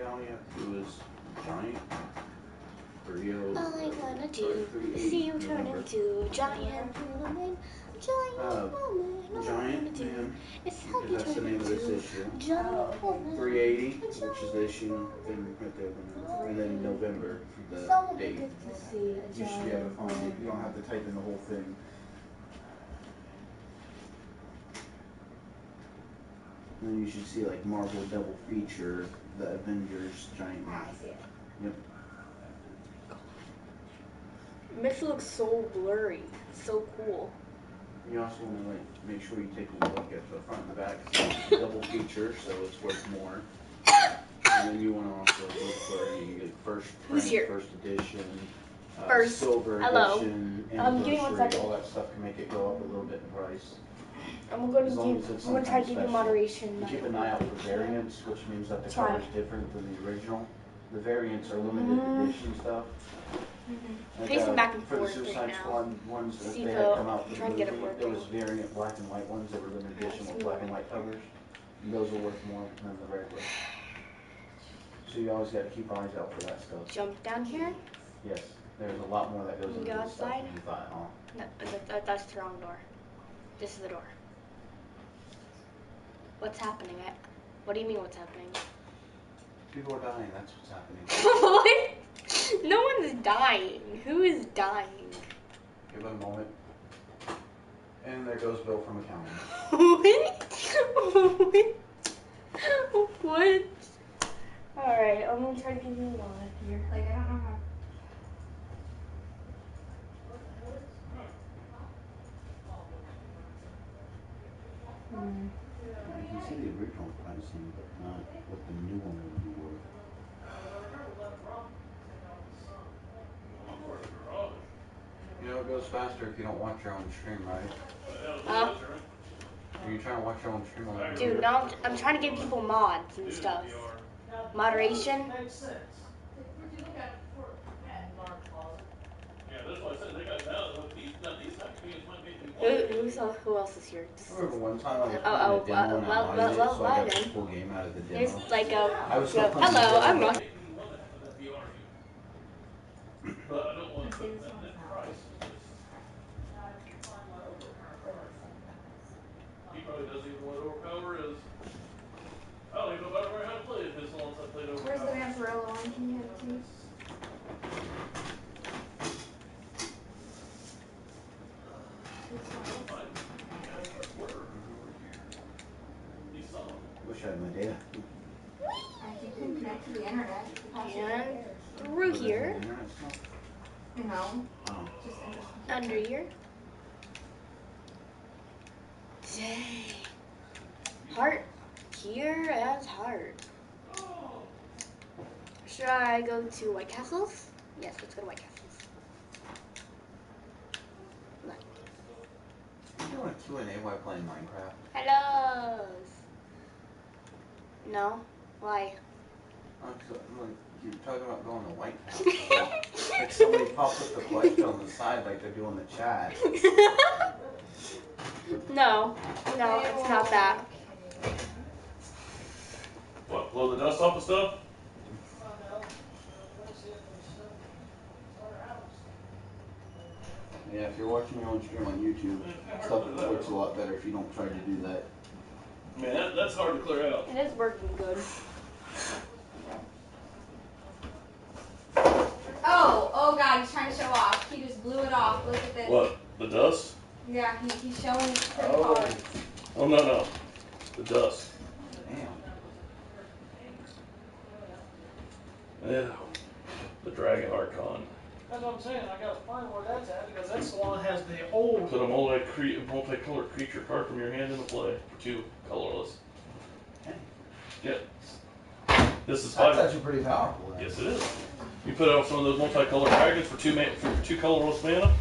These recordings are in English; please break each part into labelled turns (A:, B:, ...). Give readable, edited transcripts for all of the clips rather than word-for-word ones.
A: Valiant, who is giant. Rio.
B: All I wanna do is see you turn into a giant woman. Giant woman.
A: Giant Man,
B: It's how
A: because
B: you
A: that's the
B: turn
A: name of this
B: into
A: issue.
B: giant woman.
A: 380, which is the issue, then right there, and then November, the date. You should be able to find it. You don't have to type in the whole thing. And then you should see like Marvel double feature, the Avengers Giant Man.
C: I see it.
A: Yep.
B: It makes it look so blurry. It's so cool.
A: You also want to like make sure you take a look at the front and the back. It's a double feature, so it's worth more. And then you want to also look for any first print, first edition, silver edition, anniversary. All that stuff can make it go up a little bit in price.
B: I'm going to try to give you moderation.
A: You keep an eye out for variants, which means that the cover is different than the original. The variants are limited edition stuff.
B: Pacing back and
A: for
B: forth
A: the Suicide
B: right
A: Squad
B: now.
A: ones, if
B: See
A: they
B: if
A: had come out for
B: try
A: the
B: and get it
A: movie,
B: working.
A: there was variant black and white ones that were limited edition with black and white covers. And those are worth more than the regular. So you always got to keep eyes out for that stuff.
B: Jump down here.
A: Yes, there's a lot more that goes into this stuff than you thought, huh?
B: No, that's the wrong door. This is the door. What's happening? What do you mean what's happening?
A: People are dying, that's what's happening.
B: What? No one's dying. Who is dying?
A: Give it a moment. And there goes Bill from accounting.
B: What? Alright, I'm gonna try to give you a lot here.
C: Like, I don't know how.
A: You can see the original pricing, but not what the new one would be worth. You know, it goes faster if you don't watch your own stream, right?
B: Huh?
A: Are you trying to watch your own stream on that?
B: Dude, no, I'm trying to give people mods and stuff. Moderation. Who else is here?
A: I remember one time I was playing a demo and I modded it, so I got the full game out of the demo.
B: There's like
A: I was still playing
B: hello,
A: the
B: I'm
A: demo.
B: Ross.
D: He probably doesn't even know what overpower is. I don't even know about how to play it this long since I played overpower.
C: Where's the Vampirella one? Can you have it too?
A: Wish I had my data.
C: You can connect to the internet.
B: And through here,
C: No.
A: Oh.
C: Just interesting.
B: under here. Dang. Heart. Here as heart. Should I go to White Castles? Yes, let's go to White Castles. Look.
A: You doing a Q&A while playing Minecraft?
B: Hello. No. Why?
A: You're talking about going to White House. Like somebody pops up the question on the side like they're doing the chat.
B: No, it's not that.
D: What, blow the dust off the stuff?
A: Yeah, if you're watching your own stream on YouTube, stuff works a lot better if you don't try to do that.
D: Man, that's hard to clear out.
B: It is working good.
C: Oh God, he's trying to show off. He just blew it off. Look at this.
D: What, the dust?
C: Yeah, he's showing his pretty cards.
D: Oh, no. The dust.
A: Damn.
D: Yeah. The Dragon Archon.
E: That's what I'm saying. I gotta find where that's at because that's the one that has the old.
D: Put a multicolored creature card from your hand into play for 2 colorless. Yeah. This is
A: That's
D: 5.
A: actually pretty powerful. Then.
D: Yes, it is. You put out some of those multicolored dragons for 2 colorless mana.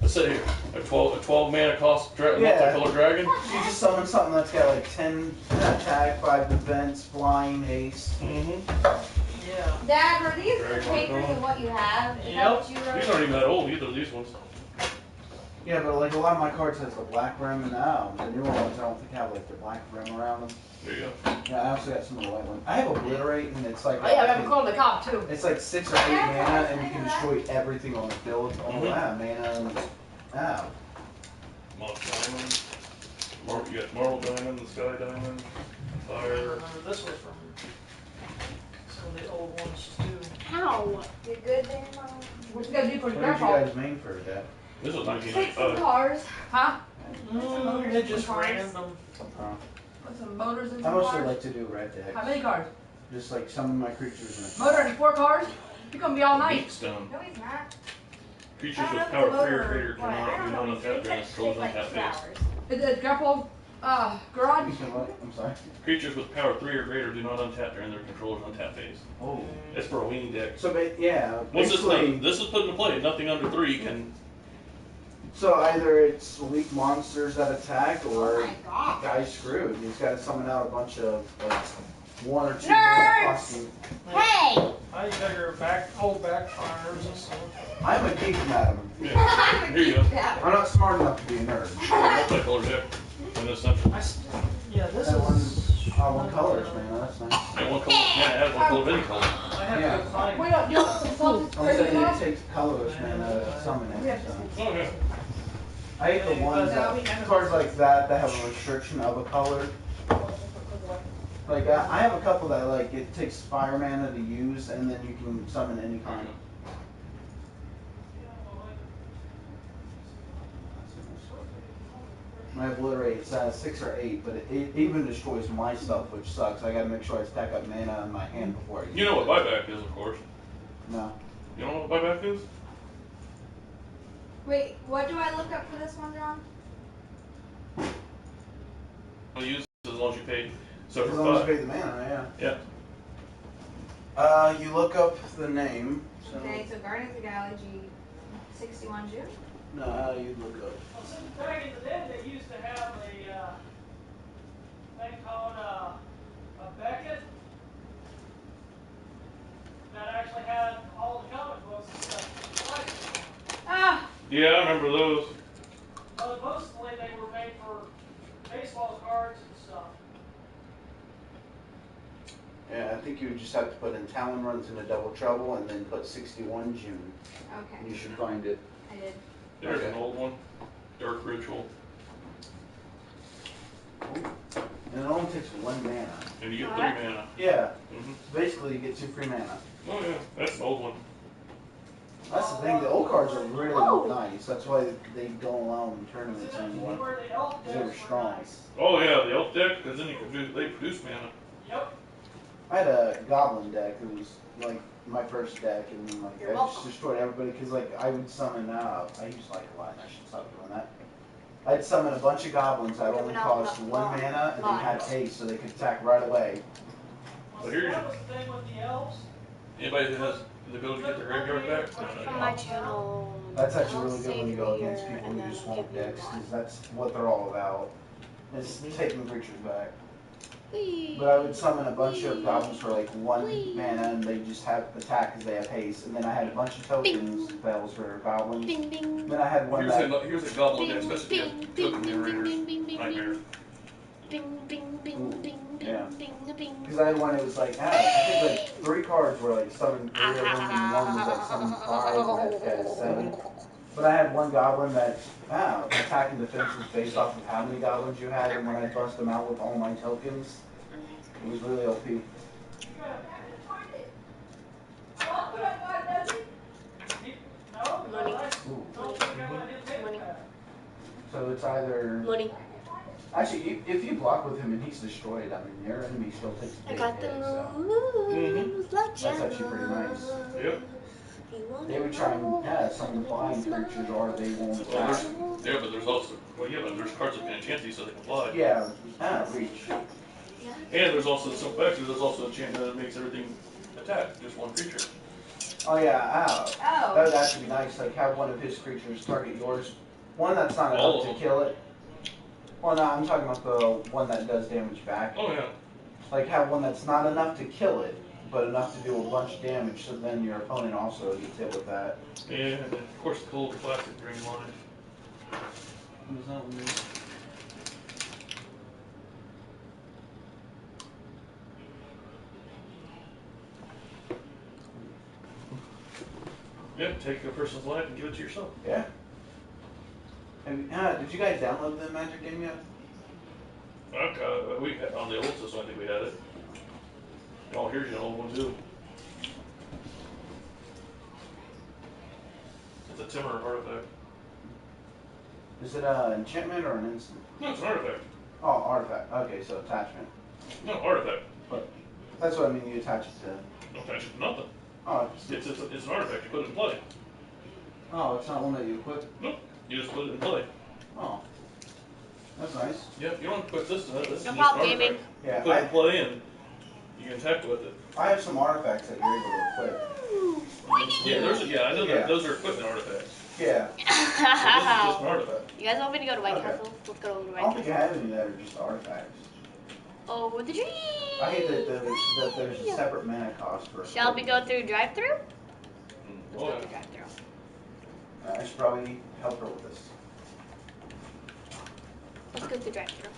D: Let's say here, a 12 mana cost multicolored dragon.
A: You just summon something that's got like 10 attack, 5 defense, flying, haste.
E: Yeah.
C: Dad, were these
D: Dragon
C: papers
D: Archon.
C: of what you have? Is that
E: Yep.
C: what you wrote?
D: These aren't even that old either, these ones.
A: Yeah, but like a lot of my cards has the black rim, and the newer ones I don't think have like the black rim around them.
D: There you go.
A: Yeah, I also got some of the white ones. I have Obliterate, and it's like
E: Oh yeah, I have a call the cop too.
A: it's like 6 or 8 mana, and you can destroy everything on the field. Oh, wow, mana. And,
D: Moss Diamond. You got Marble Diamond, the Sky Diamond, Fire.
E: This was from some of the old ones too.
B: How?
C: You good there, Mom? What you gotta do for the
A: What did you
C: grandpa?
A: guys main for that?
D: This was
C: Take some
D: 1995.
C: cars. Huh?
E: They just
C: Cars.
E: random.
C: Put some motors in
A: I
C: some
A: mostly
C: cars.
A: like to do red decks.
C: How many cars?
A: Just like some of my creatures in a
C: Motor and 4 cars? You're gonna be all night.
D: Meat Stone.
C: No, he's not.
D: Creatures
C: I don't
D: with
C: know if
D: power
C: it's a
D: 3 or
C: motor
D: greater
C: or what. I
D: cannot
C: don't
D: do
C: know.
D: non-untapped during controls untap phase.
C: Is it grandpa garage?
A: You said what? I'm sorry.
D: Creatures with power 3 or greater do not untap during their controller's untap phase.
A: Oh.
D: It's for a weenie deck.
A: So, yeah,
D: Once this
A: basically,
D: this is put into play, nothing under 3 can.
A: so either it's weak monsters that attack,
C: Oh
A: or
C: my god.
A: guy's screwed. He's got to summon out a bunch of like 1 or 2
C: Nerds!
A: costing.
C: Hey!
E: I figure old backfires and stuff.
A: I'm a geek, madam.
D: Yeah. Here you go.
A: I'm not smart enough to be a nerd.
D: Multicolor deck. And this central.
E: Yeah, this
A: That one,
E: is.
A: one colors, man. That's nice.
D: And one color. Yeah, it has one color of any color.
E: I have
A: Yeah.
E: to find.
C: We don't do some sausage
A: I'm saying
C: gravy
A: it
C: sauce?
A: takes colors, man, to summon it. So.
D: Oh yeah.
A: I hate the ones that, cards like that have a restriction of a color. Like, I have a couple that, like, it takes fire mana to use, and then you can summon any kind. My Obliterate, it's 6 or 8, but it even destroys my stuff, which sucks. I gotta make sure I stack up mana in my hand before I use it.
D: You know what buyback is, of course.
A: No.
D: You know what buyback is?
C: Wait, what do I look up for this one, John?
D: I'll use it as long as you pay. So
A: As
D: for
A: long as you
D: 5.
A: pay the mana,
D: Yeah.
A: yeah. You look up the name. So,
C: Okay, so Guardians of the Galaxy 61 June?
A: no, you look up.
E: Well, since back in the day, they used to have a thing called a Beckett that actually had all the comic books and stuff. Like,
C: Ah!
D: Yeah, I remember those.
E: but mostly they were made for baseball cards and stuff.
A: Yeah, I think you would just have to put in Talon runs into Double Trouble, and then put 61 June.
C: Okay,
A: And you should find it.
C: I did.
D: There's an
A: Okay.
D: old one. Dark Ritual.
A: And it only takes 1 mana.
D: And you get 3 mana.
A: Yeah,
D: Mm-hmm.
A: basically you get 2 free mana.
D: Oh yeah, that's an old one.
A: That's the thing, the old cards are really nice. That's why they don't allow them in tournaments anymore.
E: Where the elf
A: They were
E: decks
A: strong.
E: nice.
D: Oh yeah, the elf deck, because then they produce mana.
E: Yep.
A: I had a Goblin deck. It was like my first deck, and like
C: You're
A: I just
C: welcome.
A: destroyed everybody because like I would summon. I used like a lot, and I should stop doing that. I'd summon a bunch of goblins that only cost 1 mana, and they had haste, so they could attack right away.
D: But here's
E: That was the thing with the elves.
D: Anybody that has the ability to get their graveyard back?
B: On my channel.
A: That's actually
B: I'll
A: really good when you
B: save
A: go
B: here
A: against people
B: and
A: who
B: then
A: just
B: I'll
A: want
B: give you
A: decks,
B: one.
A: because that's what they're all about. It's taking creatures back.
B: Whee!
A: But I would summon a bunch of goblins for like 1 mana, and they just have attack because they have haste. And then I had a bunch of tokens spells for goblins.
B: Bing bing.
A: Then I had one that.
D: Here's a goblin deck,
B: Bing
D: especially if
B: bing
D: you
B: bing
D: have token
B: bing bing
D: generators.
B: bing bing bing
D: Nightmares.
B: bing bing bing bing
A: Yeah.
B: bing bing bing.
A: Because I had one that was like, I think like 3 cards were like summoned 3 of them, and one was like summoned 5, and that had 7. But I had one goblin that, attack and defense was based off of how many goblins you had, and when I bust them out with all my tokens, it was really OP.
B: Money.
A: Ooh.
B: Money.
A: So it's either.
B: Money.
A: Actually, if you block with him and he's destroyed, I mean, your enemy still takes a
B: I
A: big
B: got
A: hit,
B: the
A: so.
B: moves like
A: That's actually pretty nice.
D: Yep.
A: They would try and summon flying creatures, or they won't
D: Well,
A: attack.
D: yeah, but there's also but there's cards that can enchant these so they can fly.
A: Yeah, reach.
D: And there's also some factor. There's also a enchantment that makes everything attack, just one creature.
A: Oh yeah, that
C: Oh.
A: would actually be nice. Like have one of his creatures target yours. One that's not
D: All
A: enough
D: of
A: to
D: them.
A: kill it. Well, no, I'm talking about the one that does damage back.
D: Oh yeah.
A: Like have one that's not enough to kill it, but enough to do a bunch of damage. So then your opponent also gets hit with that.
D: And of course the cold classic Dream Line.
A: What was that one? Dude?
D: Yeah, take a person's life and give it to yourself.
A: Yeah. And did you guys download the Magic game yet?
D: We had, on the old system, I think we had it. Oh, here's your old one too. It's a Timber artifact.
A: Is it an enchantment or an instant?
D: No, it's an artifact.
A: Oh, artifact. Okay, so attachment.
D: No, artifact.
A: But that's what I mean. You attach it to.
D: Don't touch it to nothing.
A: Oh,
D: It's an artifact. You put it in play.
A: oh, it's not one that you equip.
D: Nope. You just put it in play.
A: Oh, that's nice.
D: Yep. You don't equip this to it. This is
B: No
D: just
B: problem,
D: an artifact.
B: gaming.
A: Yeah,
D: Put it in play and you can attack with it.
A: I have some artifacts that you're able to equip.
D: Yeah, I know that
A: Yeah.
D: those are equipment artifacts.
A: Yeah.
D: So this is just an artifact.
B: You guys want me to go to White
A: Okay.
B: Castle? Let's go to
A: I
B: White
A: don't think I
B: Castle.
A: have any that are just artifacts.
B: Over the tree.
A: I hate that there's a separate mana cost for.
B: Shall we go through drive-through? Let's
D: Oh,
B: go
D: yeah.
B: through drive-through.
A: I should probably help her with this.
B: Let's go through drive-through.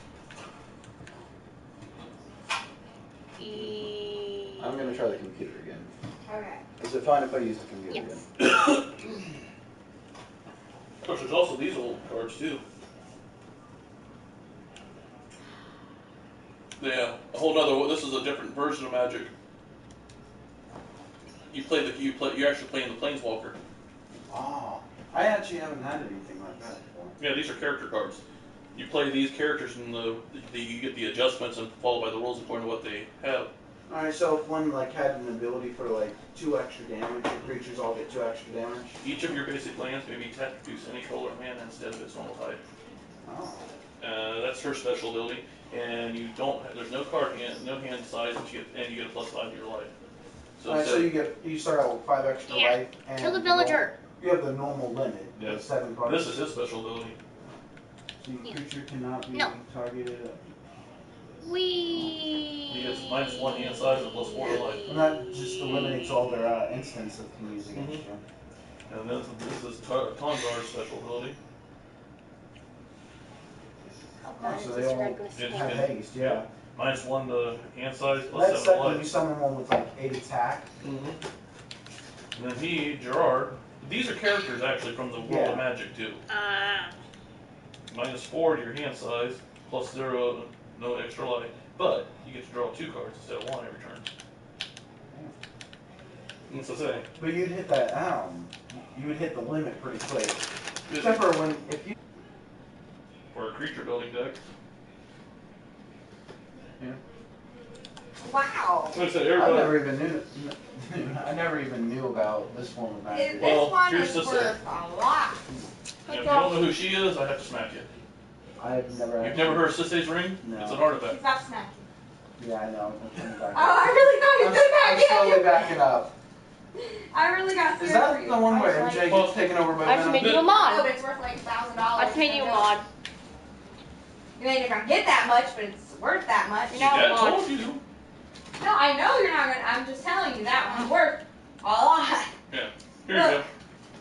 A: I'm gonna try the computer again.
C: Okay.
A: Is it fine if I use the computer
B: Yes.
A: again?
D: Of course, there's also these old cards too. Yeah, a whole nother. This is a different version of Magic. You actually playing the Planeswalker.
A: Oh, I actually haven't had anything like that before.
D: Yeah, these are character cards. You play these characters and you get the adjustments and follow by the rules according to what they have.
A: All right, so if one like had an ability for like 2 extra damage, your creatures all get 2 extra damage.
D: Each of your basic lands may be tapped to produce any color of mana instead of its normal type.
A: Oh.
D: That's her special ability, and you don't. There's no no hand size, and you get a +5 to your life. So,
A: All right, so you start out with 5 extra
B: Yeah.
A: life. And
B: Kill the villager.
A: You have the normal limit,
D: Yeah.
A: of 7 cards.
D: this is his special ability.
A: So your creature cannot be
B: No.
A: targeted.
D: He gets -1 hand size and +4 to life.
A: And that just eliminates all their instants that can use against
D: Mhm.
A: you.
D: And this is Tongar's special ability.
A: Oh, so they all have haste, yeah.
D: -1 to hand size,
A: That's
D: +7 to
A: second, you
D: life.
A: summon one with like 8 attack.
D: And then Gerard, these are characters actually from the world
A: Yeah.
D: of Magic too.
B: Ah.
D: -4 to your hand size, +0, no extra life. But you get to draw 2 cards instead of 1 every turn. That's what I say.
A: But you'd hit that, you would hit the limit pretty quick. Except for when, if you...
D: Or a creature building deck.
C: Wow.
D: Like I said,
A: I
D: everybody.
A: never even I never even knew about this form of magic.
C: This
D: Well,
C: one
D: here's
C: is
D: the
C: worth a lot.
D: If you don't know who she is, I have to smack you.
A: I've never
D: You've never heard of Sisay's Ring?
A: No.
D: It's an
C: He's
D: artifact.
C: about to smack you.
A: Yeah, I know. I'm coming back.
C: Oh, I really thought he was
A: I'm
C: going to
A: slowly
C: back
A: backing up.
C: you. I really got
A: Is
C: scared for
A: that
C: you.
A: the one
C: I
A: where
C: was
A: MJ
C: like,
A: gets taken over by
B: I just
A: Venom?
B: made you a
C: No,
B: mod.
C: but it's worth like $1,000.
B: I just made you a mod.
C: You ain't gonna get that much, but it's worth that much.
B: You're
D: Your
B: not
D: dad
B: a mod.
D: told you.
C: No, I know you're not gonna. I'm just telling you that one's worth a lot.
D: Here you go.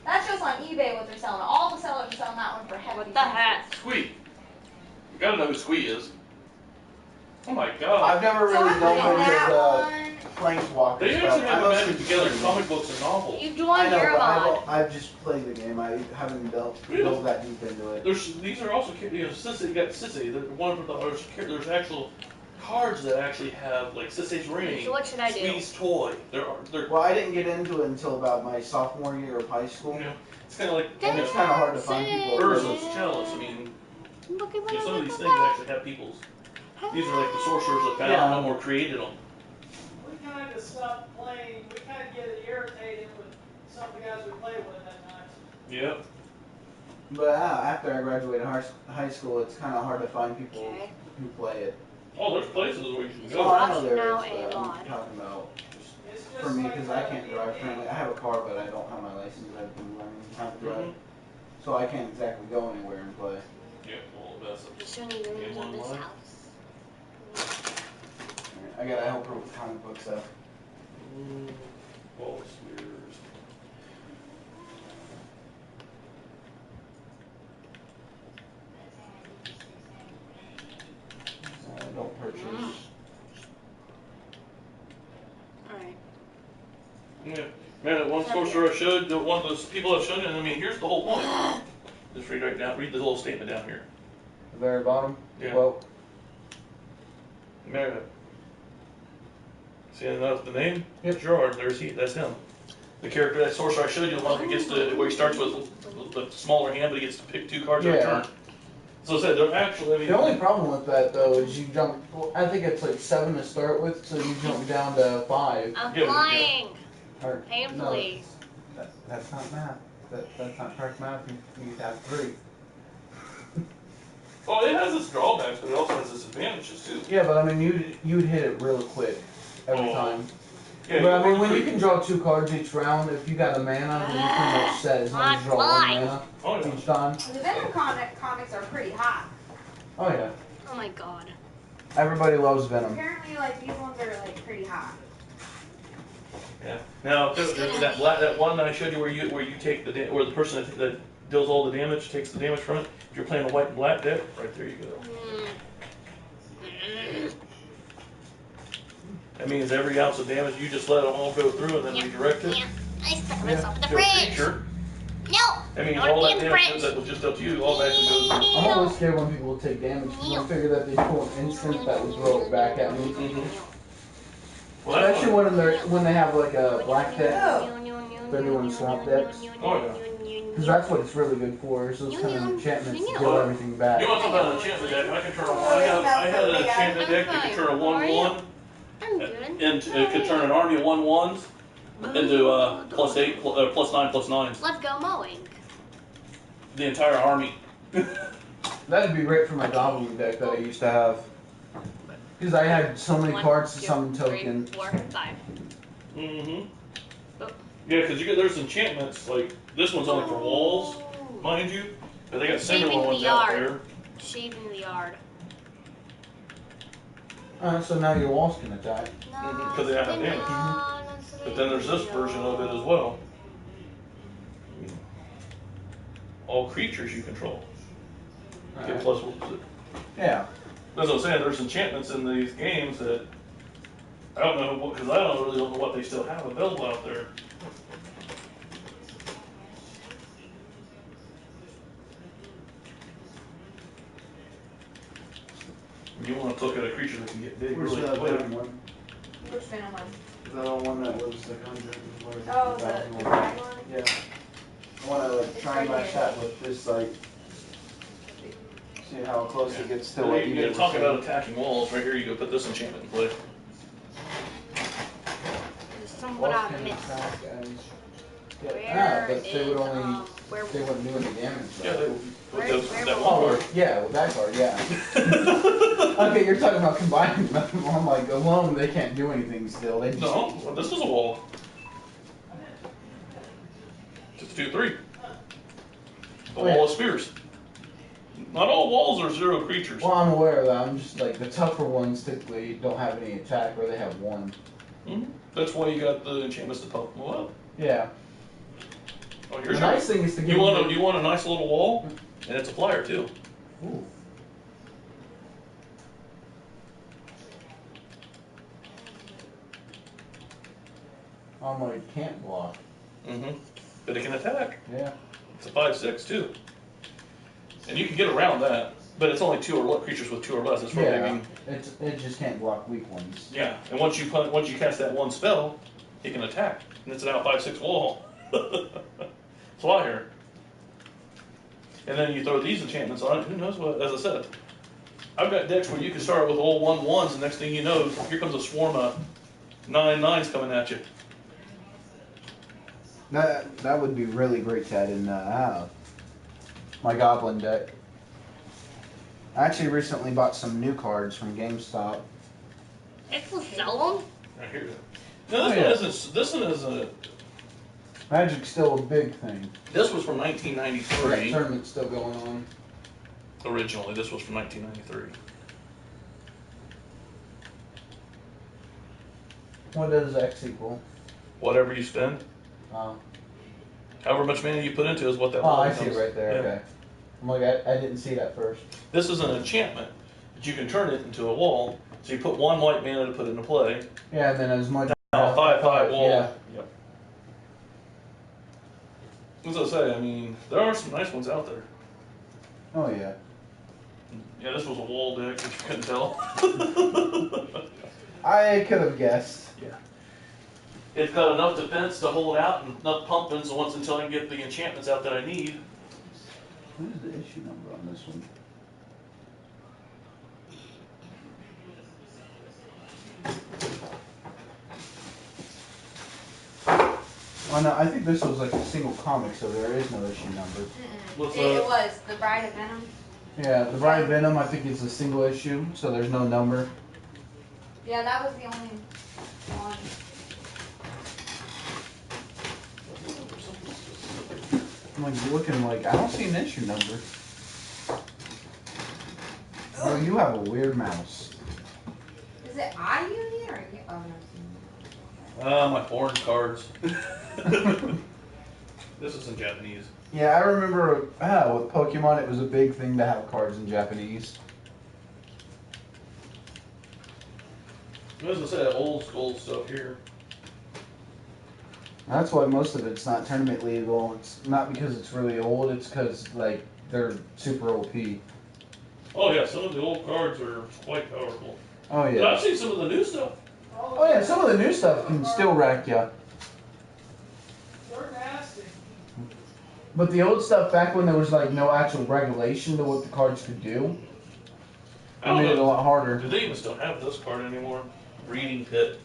C: That's just on eBay what they're selling. All the sellers are selling that one for hefty
B: What the heck?
D: Squee. You gotta know who Squee is. Oh my god.
A: I've never
C: So
A: really
C: I'm
A: known
C: putting
A: him
C: that
A: as
C: one.
A: Planeswalker
D: They
A: stuff.
D: actually have
A: I
D: a
A: mostly
D: magic together,
A: just-
D: comic books and novels.
B: You
A: I
B: joined
A: know,
B: your
A: but
B: mod.
A: I've just played the game. I haven't delved that deep into it.
D: These are also, Sisay, you got Sisay, one of there's actual cards that actually have, like, Sisay's Ring,
B: So what should I do?
D: Squee's Toy. They're
A: Well, I didn't get into it until about my sophomore year of high school.
D: Yeah. It's kind of like,
A: And it's kind of hard to find people.
D: Urza's Chalice. I mean, some of these things actually have people's. These are like the sorcerers that found
A: Yeah.
D: them or created them.
E: We kind of stopped playing. We kind of get irritated with some of the guys we play with at times.
D: Yep.
A: But after I graduated high school, it's kind of hard to find people
B: Okay.
A: who play it.
D: Oh, there's places where you can
A: Oh,
D: go.
A: I know there
B: Now
A: is,
B: a
A: but I'm
B: mod.
A: talking about
E: It's just
A: for me
E: like
A: because I can't drive currently. I have a car, but I don't have my license. I've been learning how to drive,
D: Mhm.
A: so I can't exactly go anywhere and play.
D: Yep, well, that's a
B: Just showing you the rooms of this house.
A: I gotta help her with comic book stuff.
D: Wall spheres. Yeah. Man, that one sorcerer I showed, the one of those people I've shown you, I mean, here's the whole point. Just read right down, read the little statement down here.
A: The very bottom.
D: Yeah.
A: Well,
D: Meredith. See enough the name?
A: Yep.
D: Gerard, there's he, that's him. The character, that sorcerer I showed you, the one that gets to, where he starts with the smaller hand, but he gets to pick 2 cards every turn. So I said, they're actually, I mean.
A: the only problem with that though is you jump. Well, I think it's like 7 to start with, so you jump down to 5.
B: I'm
D: Yeah,
B: flying.
A: Or,
B: Painfully.
A: no, that's not math. That's not correct math. You have 3.
D: Oh, it has its drawbacks, but it also has its advantages too.
A: Yeah, but I mean, you'd hit it real quick every
D: Oh.
A: time.
D: Yeah,
A: But I mean, when you can draw 2 cards each round, if you got a mana, then you pretty much set as long as you draw 1 mana
D: Oh, yeah.
A: each time.
C: The Venom comics are pretty hot.
A: Oh yeah,
B: Oh my god.
A: everybody loves Venom.
C: Apparently, like these ones are like pretty hot.
D: Yeah. Now, that one that I showed you where you take where the person that deals all the damage takes the damage from it. If you're playing a white and black deck, right there you go. That means every ounce of damage you just let it all go through and then redirect it.
B: Yeah. I stuck myself in the
D: To a
B: fridge.
D: creature,
B: No.
D: that means
B: Don't
D: all
B: be
D: that
B: in the
D: damage
B: fridge.
D: that was just up to you automatically goes.
A: I'm always scared when people will take damage because I figure that they pull an instant that will throw it back at me.
D: Well, that's
A: Especially when they have like a black deck,
B: Oh.
A: they're doing swamp decks.
D: Oh, yeah.
A: Because that's what it's really good for. Is those kind of enchantments to kill everything back.
D: You want to talk about an enchantment deck? I can turn I had an enchantment deck that could turn a 1/1
B: I'm good.
D: into it could turn an army of 1/1s into +8, +9, +9s.
B: Let's go mowing.
D: The entire army.
A: That'd be great for my goblin deck that I used to have. Because I had so many
B: 1,
A: cards to
B: 2,
A: summon
B: 3,
A: token.
B: 4, 5.
D: Mm-hmm.
B: Oh.
D: Yeah, because there's enchantments, like, this one's only for walls, mind you, but they got similar
B: Saving the
D: ones out
B: yard.
D: there.
B: Shading the yard.
A: So now your walls can attack.
D: Because they have damage. But then there's this version of it as well. All creatures you control. You get plus,
A: Yeah.
D: that's what I'm saying, there's enchantments in these games that, I don't know, because I don't know what they still have available out there. You want to look at a creature that can get big
A: Where's
D: really
A: that
D: quick.
A: Venom one?
C: Which Venom one?
A: Is that the one that was the 100?
C: Oh, the black one?
A: Yeah. I want to like try and match that with this like. See how close it gets to
D: So
A: what
D: you
A: you
D: can
A: did.
D: talk about attacking walls, right here you go put this enchantment in play.
B: Somewhat
A: Walls
B: out
A: can
B: of miss.
A: attack and get-
B: Where
A: but they
B: is,
A: would only
B: where
A: they wouldn't do any damage.
D: Yeah,
A: though.
D: with those,
B: Where
D: that
B: will-
D: one card.
A: Yeah, with that card, yeah. Okay, you're talking about combining them. I'm like, alone, they can't do anything still. They just,
D: No, well, this is a wall. Just 2/3. A
A: Oh, yeah.
D: wall of spears. Not all walls are 0 creatures.
A: Well, I'm aware of that. I'm just like, the tougher ones typically don't have any attack, or they have 1.
D: Mhm. That's why you got the enchantments to pump them up.
A: Yeah.
D: Oh,
A: The
D: here's
A: nice thing is to give
D: you want a nice little wall, and it's a flyer too.
A: Ooh. Armored can't block.
D: Mm-hmm. But it can attack.
A: Yeah.
D: It's a 5/6 too. And you can get around that, but it's only 2 or less creatures with 2 or less. It's for
A: Yeah.
D: maybe.
A: It just can't block weak ones.
D: Yeah, and once you cast that one spell, he can attack, and it's an out 5/6 wall. That's why here. And then you throw these enchantments on it. Who knows what? As I said, I've got decks where you can start with all 1/1s, and next thing you know, here comes a swarm of 9/9s coming at you.
A: That would be really great to add in my goblin deck. I actually recently bought some new cards from GameStop.
B: It will sell them?
D: Right here. No,
A: Oh,
D: this one isn't.
A: Magic's still a big thing.
D: This was from
A: That
D: 1993.
A: tournament's still going on.
D: Originally, this was from 1993.
A: What does X equal?
D: Whatever you spend, however much mana you put into is what that.
A: Oh,
D: wall
A: I see it
D: becomes.
A: right there.
D: Yeah.
A: Okay. I'm like, I didn't see that first.
D: This is an enchantment, but you can turn it into a wall. So you put 1 white mana to put it into play.
A: Yeah, and then as much.
D: Now, 5/5 wall.
A: Yeah.
D: Yep. As I say, I mean, there are some nice ones out there.
A: Oh yeah.
D: Yeah, this was a wall deck, if you couldn't tell.
A: I could have guessed.
D: It's got enough defense to hold out and enough pumpkins once until I can get the enchantments out that I need.
A: What is the issue number on this one? Oh no, I think this was like a single comic, so there is no issue number.
D: What's
C: It was The Bride of Venom.
A: Yeah, the Bride of Venom, I think is a single issue, so there's no number.
C: Yeah, that was the only one.
A: I'm like looking like I don't see an issue number. Oh, you have a weird mouse.
C: Is it iUni or you? Oh no.
D: my foreign cards. This is in Japanese.
A: Yeah, I remember with Pokemon, it was a big thing to have cards in Japanese.
D: As I said, old school stuff here.
A: That's why most of it's not tournament legal. It's not because it's really old. It's because like they're super OP.
D: Oh yeah, some of the old cards are quite powerful.
A: Oh
D: But
A: yeah.
D: I've seen some of the new stuff.
A: Oh yeah. Some of the new stuff can still rack ya.
E: They're nasty.
A: But the old stuff back when there was like no actual regulation to what the cards could do,
D: I
A: it
D: don't
A: made it a
D: know.
A: lot harder.
D: Do they even still have this card anymore? Reading Pit.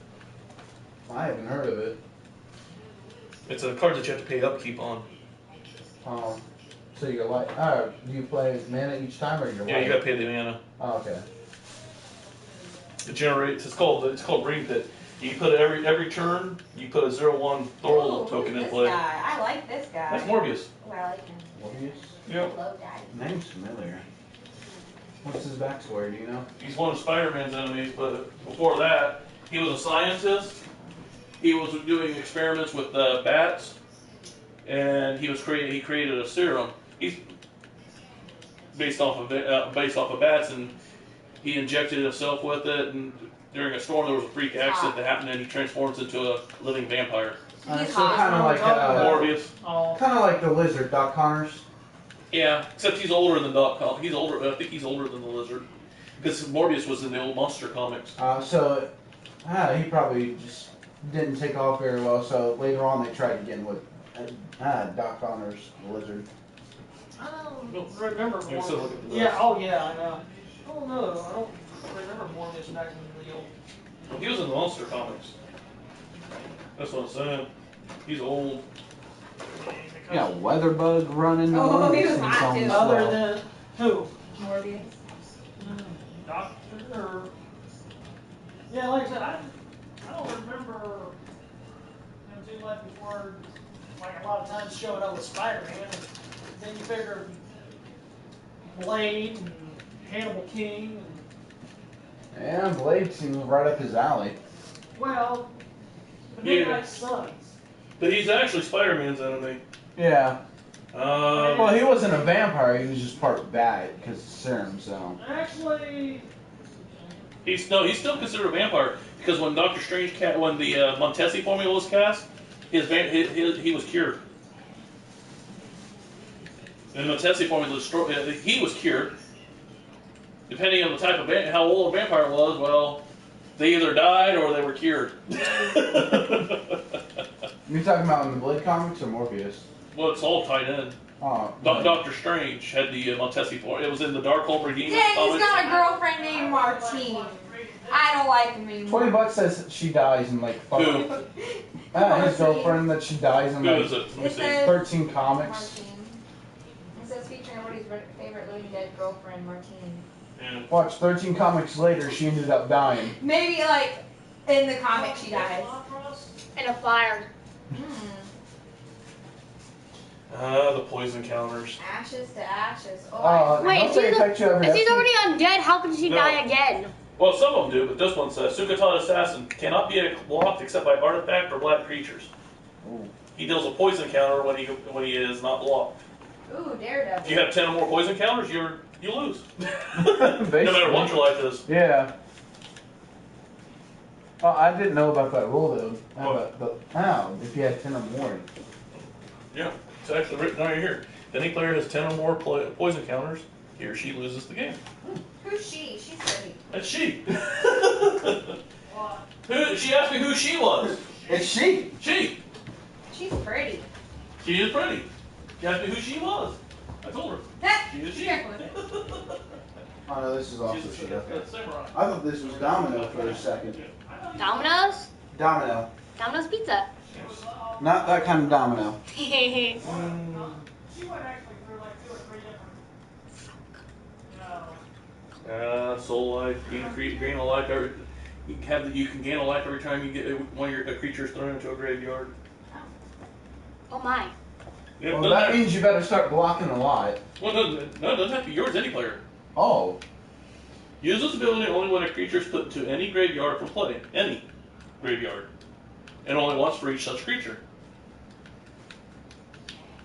A: I haven't heard of it.
D: It's a card that you have to pay upkeep on.
A: So you're like, do you play mana each time or you're
D: Yeah, you gotta pay the mana.
A: Oh, okay.
D: It generates. It's called Ring Pit. You put every turn. You put a 0/1 Thorol
C: Ooh,
D: token in
C: this
D: play.
C: guy. I like this guy.
D: That's Morbius.
C: Oh, I like him.
A: Morbius?
D: Yep.
C: Hello, Daddy.
A: Name's familiar. What's his backstory? Do you know?
D: He's one of Spider-Man's enemies, but before that, he was a scientist. He was doing experiments with bats, and he created a serum. He's based off of bats, and he injected himself with it. And during a storm, there was a freak accident that happened, and he transforms into a living vampire.
C: He's
A: So
C: hot.
A: kind of like
D: Morbius.
E: Oh,
A: kind of like the lizard, Doc Connors.
D: Yeah, except he's older than Doc. He's older. I think he's older than the Lizard, because Morbius was in the old Monster comics.
A: He probably just didn't take off very well. So later on, they tried again with Doc Connors, the lizard.
E: I don't remember
D: Yeah, so look
E: Morbius.
D: at this.
E: Yeah, oh yeah, I know. Oh no, I don't remember Morbius back in the old.
D: He was in the Monster comics. That's what I'm saying. He's old.
A: Yeah, Weatherbug running.
C: Oh,
A: the
C: he was
A: and
C: hot,
A: some
C: too.
A: stuff.
E: Other than who?
C: Morbius.
E: Doctor or yeah, like I said, I don't remember him too much before, like a lot of times showing up with Spider-Man. And then you figure Blade and Hannibal King. And,
A: Yeah, Blade seems right up his alley.
E: well, the
D: Yeah.
E: Midnight Suns.
D: But he's actually Spider-Man's enemy.
A: Yeah.
D: Um,
A: Well, he wasn't a vampire. He was just part bat because of serum. So.
E: Actually,
D: he's still considered a vampire because when Doctor Strange when the Montesi formula was cast, he was cured. And the Montesi formula he was cured. Depending on the type of how old a vampire was, well, they either died or they were cured.
A: You're talking about in the Blade comics or Morbius?
D: Well, it's all tied in.
A: Oh.
D: Doctor Strange had the Montesi formula. It was in the Darkhold Redeemer
C: Dang, he's
D: comics.
C: got a girlfriend named Martine. I don't like him anymore.
A: $20 says she dies in like
D: Who?
A: his girlfriend that she dies in
D: Who
A: like
D: is it? Let me
C: It
D: see.
C: says
A: 13 comics.
C: Martine. It says featuring everybody's favorite living dead girlfriend, Martine.
D: Yeah.
A: Watch, 13 comics later, she ended up dying.
C: Maybe like in the comic she dies.
B: In a fire.
C: Hmm.
D: The poison counters.
C: Ashes to ashes. Oh,
B: Wait,
A: don't
B: is
A: they
B: he
A: affect you every
B: If he's
A: episode?
B: already undead, how can she
D: No.
B: die again?
D: Well, some of them do, but this one says Sukatan Assassin cannot be blocked except by artifact or black creatures.
A: Ooh.
D: He deals a poison counter when he is not blocked.
C: ooh, Daredevil.
D: If you have 10 or more poison counters, you lose. No matter what your life is.
A: Yeah. Oh, I didn't know about that rule though.
D: What?
A: If you had 10 or more.
D: Yeah, 10 It's actually written right here. If any player has 10 or more poison counters, he or she loses the game.
C: Who's she? She's pretty.
D: That's she.
E: What?
D: She asked me who she was.
A: It's she.
D: She.
C: She's pretty.
D: She is pretty. She asked me who she was. I told her. She is she.
C: Careful with it.
A: Oh no, this is also
D: She's
A: she.
D: a samurai.
A: I thought this was Domino for a second.
B: Domino's?
A: Domino.
B: Domino's Pizza.
A: Not that kind of domino.
E: She went actually through like 2 or 3 different, you know.
D: Soul life, gain a life every. You can gain a life every time you get one of a creature is thrown into a graveyard.
B: Oh my.
D: Yeah,
A: Well, that means you better start blocking a lot.
D: Well, no, it doesn't have to be yours. Any player.
A: Oh.
D: Use this ability only when a creature is put into any graveyard for play. Any graveyard, and only once for each such creature.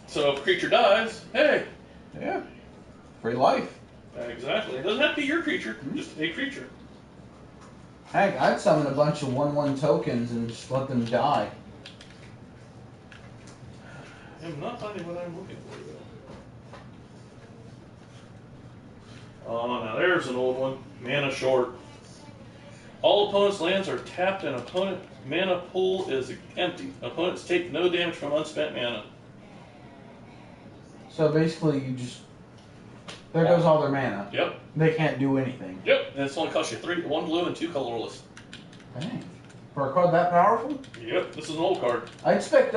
D: So if a creature dies, hey.
A: Yeah. Free life.
D: Exactly. It doesn't have to be your creature. Just a creature.
A: Heck, I'd summon a bunch of 1/1 tokens and just let them die.
D: I'm not finding what I'm looking for though. Oh, now there's an old one. Mana short. All opponents' lands are tapped and opponent mana pool is empty. Opponents take no damage from unspent mana.
A: So basically, you just there goes all their mana.
D: Yep.
A: They can't do anything.
D: Yep. And it's only cost you 1 blue and 2 colorless.
A: Dang. For a card that powerful,
D: Yep. This is an old card.
A: I expect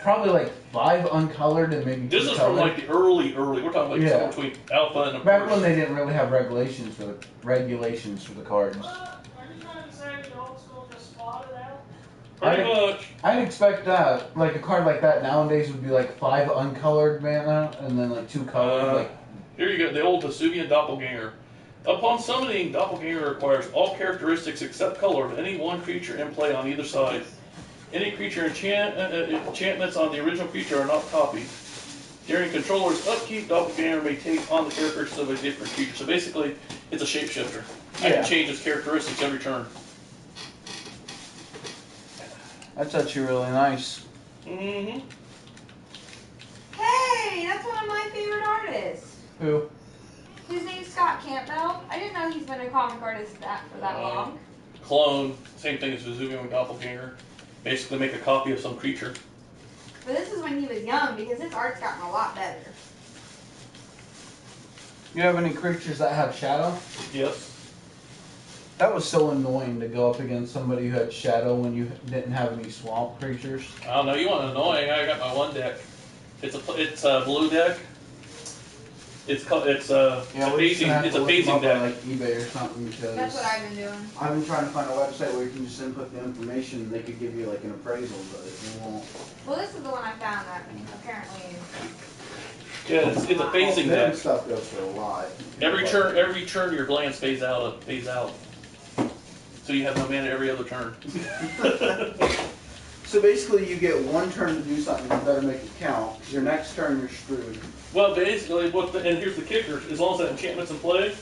A: probably like 5 uncolored and maybe 2
D: This is from
A: colored.
D: like the early. We're talking like
A: Yeah.
D: somewhere between alpha and the
A: Back
D: first.
A: when they didn't really have regulations for the cards.
E: Are you trying to say the old school just spotted out?
D: Pretty much.
A: I'd expect like a card like that nowadays would be like 5 uncolored mana and then like 2 colored. Like
D: Here you go, the old Vesuvian Doppelganger. Upon summoning, Doppelganger requires all characteristics except color of any one creature in play on either side. Any creature enchantments on the original creature are not copied. During controller's upkeep, Doppelganger may take on the characteristics of a different creature. So basically, it's a shapeshifter. I
A: Yeah.
D: can change its characteristics every turn.
A: that's actually really nice.
D: Mm-hmm.
C: Hey, that's one of my favorite artists.
A: Who?
C: His name's Scott Campbell. I didn't know he's been a comic artist for that long.
D: Clone, same thing as Vesuvian Doppelganger. Basically make a copy of some creature.
C: But this is when he was young because his art's gotten a lot better.
A: You have any creatures that have shadow?
D: Yes.
A: That was so annoying to go up against somebody who had shadow when you didn't have any swamp creatures.
D: I don't know, you want annoying, I got my one deck. It's a blue deck. It's a phasing deck.
A: like eBay or something because
C: That's what I've been doing.
A: I've been trying to find a website where you can just input the information and they could give you like an appraisal, but it won't.
C: Well, this is the one I found that apparently.
D: Yeah, it's a phasing
A: That
D: deck.
A: stuff goes for a lot.
D: Every turn your glance phase out. So you have no mana every other turn.
A: So basically, you get 1 turn to do something. You better make it count. 'Cause your next turn, you're screwed.
D: Well, basically, and here's the kicker: as long as that enchantment's in play,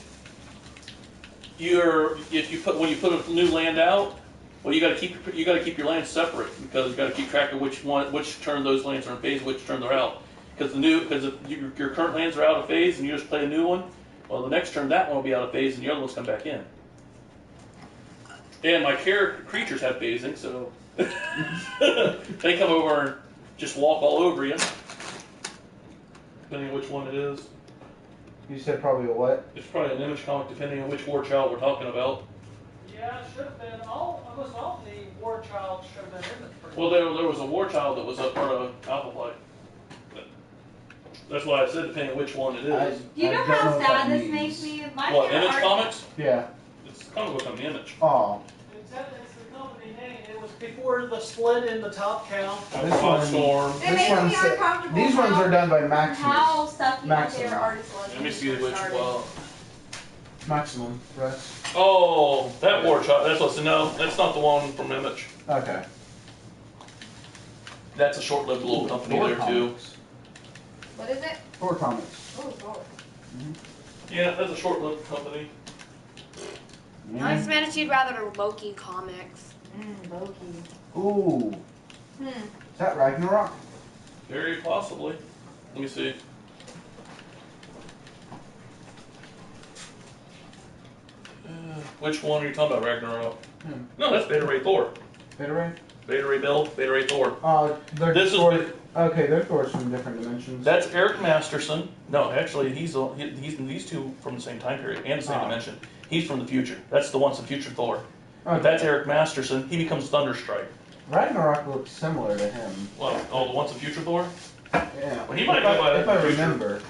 D: when you put a new land out, well, you got to keep your lands separate because you got to keep track of which turn those lands are in phase, which turn they're out. Because if your current lands are out of phase and you just play a new one, well, the next turn that one will be out of phase and the other ones come back in. And my creatures have phasing, so they come over and just walk all over you, depending on which one it is.
A: You said probably a what?
D: It's probably an image comic, depending on which war child we're talking about.
E: Yeah, it should have been. Almost all the War Child should have been in it.
D: Well, there was a war child that was a part of Alpha Play. That's why I said depending on which one it is.
C: Do you know
A: don't
C: how
A: what
C: sad
A: that
C: this
A: means.
C: makes me? My
D: What,
C: favorite
D: Image
C: art-
D: Comics?
A: Yeah.
D: It's comic book company Image.
A: Oh.
E: It's the company name. It was before the split in the top count.
A: This one-
D: Storm.
C: It
A: This
C: makes me
A: one's-
C: uncomfortable.
A: These ones
C: how-
A: are done by
C: How
A: Maximus.
C: sucky my
A: Maximum.
C: favorite artist was.
D: Let
C: when
D: me
C: he
D: see
C: first
D: which
C: started.
D: one.
A: Maximum Press.
D: Oh, that war child. No, that's not the one from Image.
A: Okay.
D: That's a short-lived little company
A: Thor
D: there too.
A: Comics.
C: What is it?
A: Thor Comics.
C: Oh, Thor.
D: Yeah, that's a short-lived company.
B: I just managed you'd rather Loki comics.
C: Loki.
A: Ooh.
C: Hmm.
A: Is that Ragnarok?
D: Very possibly. Let me see. Which one are you talking about, Ragnarok? No, that's Beta Ray Thor.
A: Beta Ray?
D: Beta Ray Bill, Beta Ray Thor.
A: They're
D: This is
A: Thor. Okay, they're Thors from different dimensions.
D: That's Eric Masterson. No, actually, he's these two from the same time period and the same dimension. He's from the future. That's the once and future Thor. But that's Eric Masterson. He becomes Thunderstrike.
A: Ragnarok looks similar to him.
D: Well, the once and future Thor.
A: Yeah.
D: Well, he might go by
A: if I remember.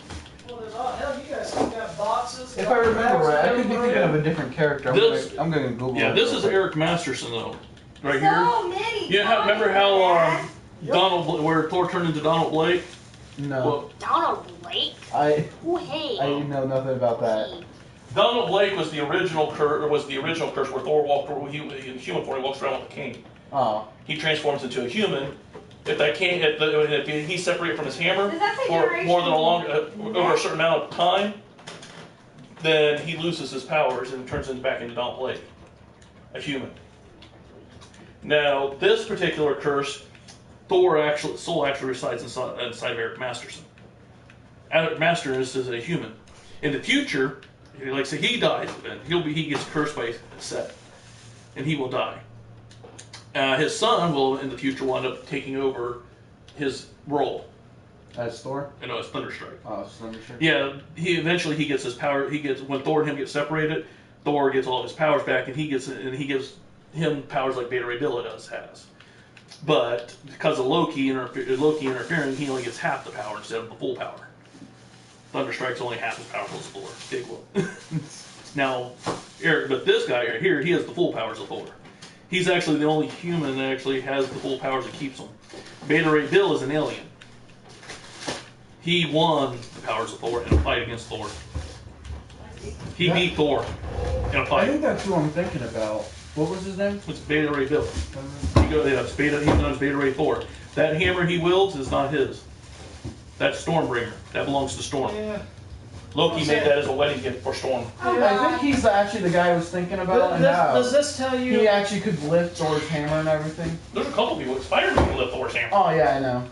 E: Well, there's hell, you guys still got boxes.
A: If I remember right, I could be thinking of a different character. I'm gonna Google.
D: Yeah,
A: it
D: this
A: real
D: is
A: quick.
D: Eric Masterson though, right here.
C: So many.
D: Yeah, remember how where Thor turned into Donald Blake?
A: No,
D: Well,
B: Donald Blake?
A: I
B: Hey.
A: know nothing about that.
D: Donald Blake was the original curse where Thor walked around. In human form, he walks around with a cane.
A: Oh,
D: He transforms into a human. If that cane, if he's separated from his hammer
C: Does that say
D: for
C: generation?
D: more than over a certain amount of time, then he loses his powers and turns back into Donald Blake, a human. Now, this particular curse, soul actually resides inside of Eric Masterson. Eric Masterson is a human. In the future, like say he dies, he gets cursed by Set, and he will die. His son will, in the future, wind up taking over his role.
A: as Thor.
D: No, it's Thunderstrike.
A: Oh, it's Thunderstrike.
D: Yeah, eventually he gets his power. When Thor and him get separated, Thor gets all of his powers back, and he gives him powers like Beta Ray Bill has. But because of Loki interfering, he only gets half the power instead of the full power. Thunderstrike's only half as powerful as Thor. Big whoop. Now, but this guy right here, he has the full powers of Thor. He's actually the only human that actually has the full powers that keeps them. Beta Ray Bill is an alien. He won the powers of Thor in a fight against Thor. He beat Thor in a
A: I
D: fight.
A: think that's who I'm thinking about. What was his name?
D: It's Beta Ray Bill. He's known as Beta Ray Thor. That hammer he wields is not his. That's Stormbringer. That belongs to Storm.
E: Yeah.
D: Loki made that as a wedding gift for Storm.
A: I think he's actually the guy I was thinking about. And
E: Does this tell you?
A: he actually could lift Thor's hammer and everything.
D: There's a couple people. Spider-Man can lift Thor's hammer.
A: Oh yeah, I know.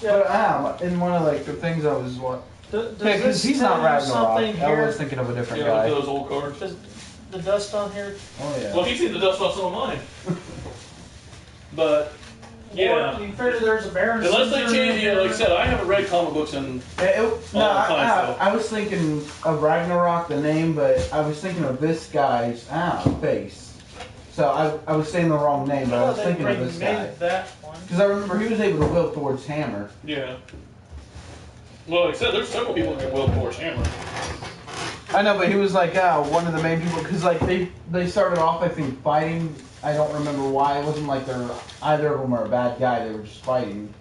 E: Yeah.
A: But in one of like the things I was what?
E: Does
A: Yeah, because
E: this
A: he's
E: tell
A: not
E: you something
A: Ragnarok. I
E: here?
A: was thinking of a different
D: Yeah, look at
A: guy.
D: those old cards.
E: Does the dust on here?
A: Oh yeah.
D: Well, he's seen the dust off some of mine. But, yeah.
E: Or you figure there's a Baron.
D: Unless they
E: Caesar
D: change,
E: in
D: like I said, I haven't read comic books in.
A: No,
D: time,
A: I was thinking of Ragnarok, the name, but I was thinking of this guy's face. So I was saying the wrong name, but I was
E: they
A: thinking of this
E: remade
A: guy.
E: that one.
A: Because I remember he was able to wield Thor's hammer.
D: Yeah. Well, like I said, there's several people who can wield Thor's hammer.
A: I know, but he was like one of the main people, because like they started off, I think, fighting. I don't remember why. It wasn't like either of them are a bad guy. They were just fighting.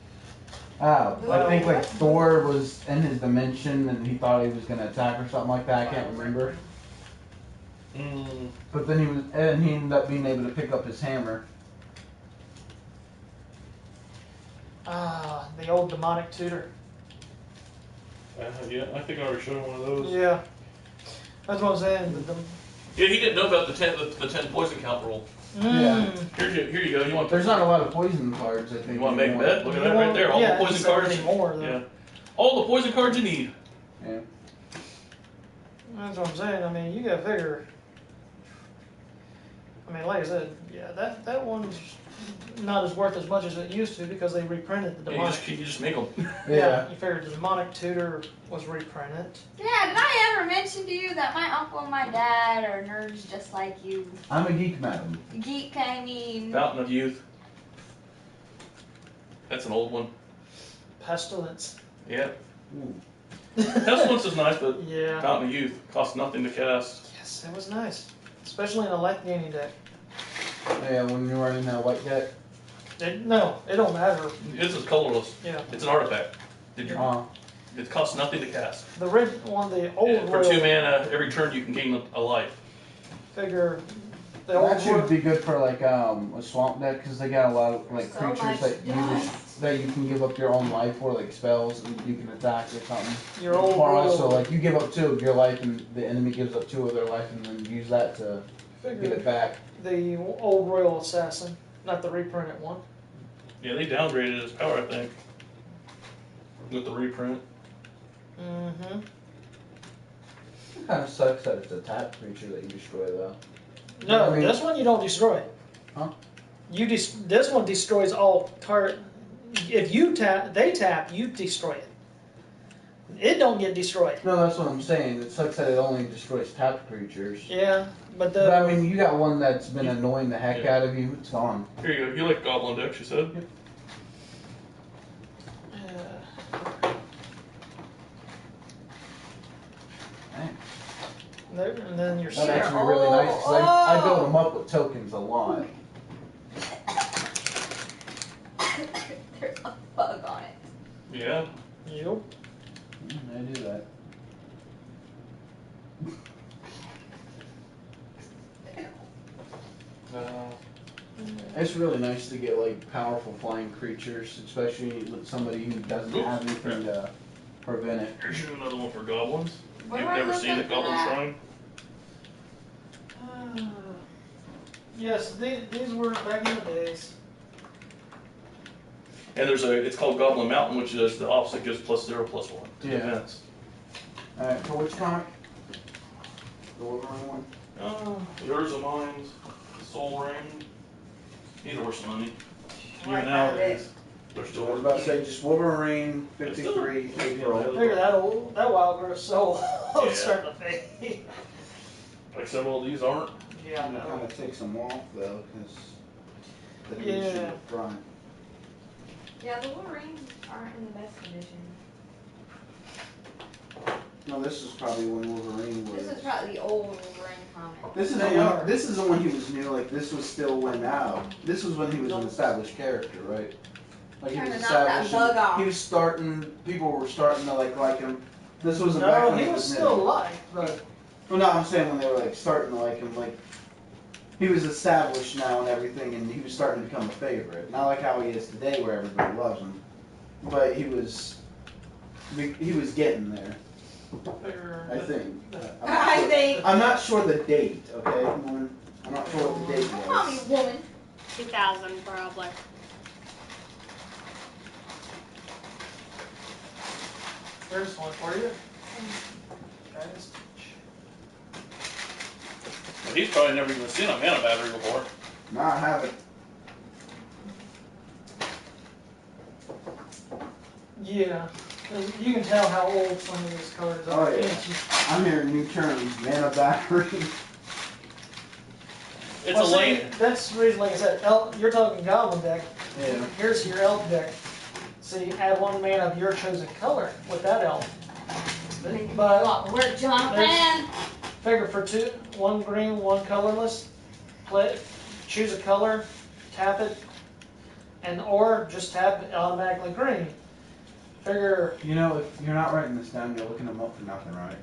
A: I think like Thor was in his dimension and he thought he was gonna attack or something like that. I can't remember. But then he ended up being able to pick up his hammer.
E: The old demonic tutor.
D: Yeah, I think I already showed one of those.
E: Yeah. That's what I'm saying.
D: Yeah, he didn't know about the 10 poison count rule.
A: Yeah.
D: Here you go. You want?
A: There's not a lot of poison cards, I think.
D: You want to make a bet? Look at
E: You
D: that right
E: won't-
D: there. All
E: yeah,
D: the poison cards.
E: Anymore, though.
D: Yeah. All the poison cards you need.
A: Yeah.
E: That's what I'm saying. I mean, you gotta figure. I mean, like I said, yeah, that one's not as worth as much as it used to because they reprinted the
D: Yeah,
E: demonic.
D: you just make them.
A: Yeah.
E: You figured the demonic tutor was reprinted.
C: Yeah, did I ever mention to you that my uncle and my dad are nerds just like you?
A: I'm a geek, madam.
C: Geek, I mean.
D: Fountain of Youth. That's an old one.
E: Pestilence.
D: Yeah.
A: Ooh.
D: Pestilence is nice, but
E: Yeah.
D: Fountain of Youth costs nothing to cast.
E: Yes, it was nice, especially in a life gaining deck.
A: Yeah, when you're running that white deck.
E: No, it don't matter.
D: This is colorless.
E: Yeah.
D: It's an artifact.
A: Uh,
D: It costs nothing to cast.
E: The red one, the old
D: And for
E: royal,
D: 2 mana, every turn you can gain a life.
E: figure the old
A: that should
E: royal,
A: be good for like a swamp deck because they got a lot of like
C: So
A: creatures
C: much
A: that you can give up your own life for, like spells, and you can attack or something.
E: your old
A: Or
E: royal.
A: also like you give up 2 of your life and the enemy gives up 2 of their life and then use that to get
E: figure
A: it back.
E: the old royal assassin, not the reprinted one.
D: Yeah, they downgraded his power, I think. With the reprint.
E: Mm-hmm.
A: Kind of sucks that it's a tap creature that you destroy though.
E: No,
A: I mean-
E: this one you don't destroy.
A: Huh?
E: This one destroys all target. If you tap, they tap, you destroy it. It don't get destroyed.
A: No, that's what I'm saying. It sucks that it only destroys tap creatures.
E: Yeah, but
A: But I mean, you got one that's been annoying the heck out of you. It's gone.
D: Here you go. You like Goblin decks, you said?
E: And then your
A: That's
E: share.
A: actually really nice. 'Cause I build them up with tokens a lot.
C: There's a bug on it.
D: Yeah.
E: Yep.
A: I do that. It's really nice to get like powerful flying creatures, especially with somebody who doesn't have anything to prevent it.
D: Here's you another one for goblins.
C: Where
D: You've
C: do I
D: never
C: look
D: seen a
C: up for
D: Goblin
C: that?
D: Shrine?
E: Yes, these were back in the days.
D: And it's called Goblin Mountain, which is the opposite, gives +0/+1 to
A: Yeah.
D: defense.
A: Alright, for which comic? The Wolverine one?
D: Yours of mine's Soul Ring. These are worth some money.
C: I
D: Even
C: found
D: nowadays, they're
A: I
D: still
A: was
D: worth
A: about to
D: money.
A: say just Wolverine 53 April.
E: Figure that wild growth soul
D: Yeah.
E: starting to fade.
D: Like several of these aren't.
E: Yeah, I
A: I'm
E: know.
A: gonna take some off though, because the
E: Yeah.
A: condition up front.
C: Yeah, the Wolverines aren't in the best condition.
A: No, this is probably when Wolverine was.
C: This is probably the old Wolverine comic.
A: This is
E: They
A: the
E: are.
A: one. This is the one he was new. Like this was still when out. This was when he was an established character, right? Like he
C: Trying
A: was
C: to knock that
A: established.
C: bug off.
A: He was starting. People were starting to like him. This wasn't back
E: No,
A: when
E: he was
A: new.
E: still alive, but
A: Well, no, I'm saying when they were like starting to like him, like he was established now and everything, and he was starting to become a favorite. Not like how he is today, where everybody loves him, but he was getting there.
E: figure.
A: I think. I'm not
C: I
A: sure-
C: think.
A: I'm not sure the date. Okay, I'm not sure what the date
C: Don't call me
A: was.
C: woman.
B: 2000 probably.
E: There's one for you. Guys.
D: He's probably never even seen a mana battery before.
A: No, I haven't.
E: Yeah, 'cause you can tell how old some of these cards are.
A: Oh, yeah.
E: can't you?
A: I'm hearing new terms, mana battery.
D: It's
E: Well,
D: a
E: see,
D: lane.
E: That's the reason, like I said, you're talking Goblin deck.
A: Yeah.
E: Here's your elf deck. See, add one mana of your chosen color with that elf. But
C: What? We're Jonathan.
E: figure for two, one green, one colorless. Choose a color, tap it, and or just tap it automatically green. Figure
A: You know, if you're not writing this down, you're looking them up for nothing, right?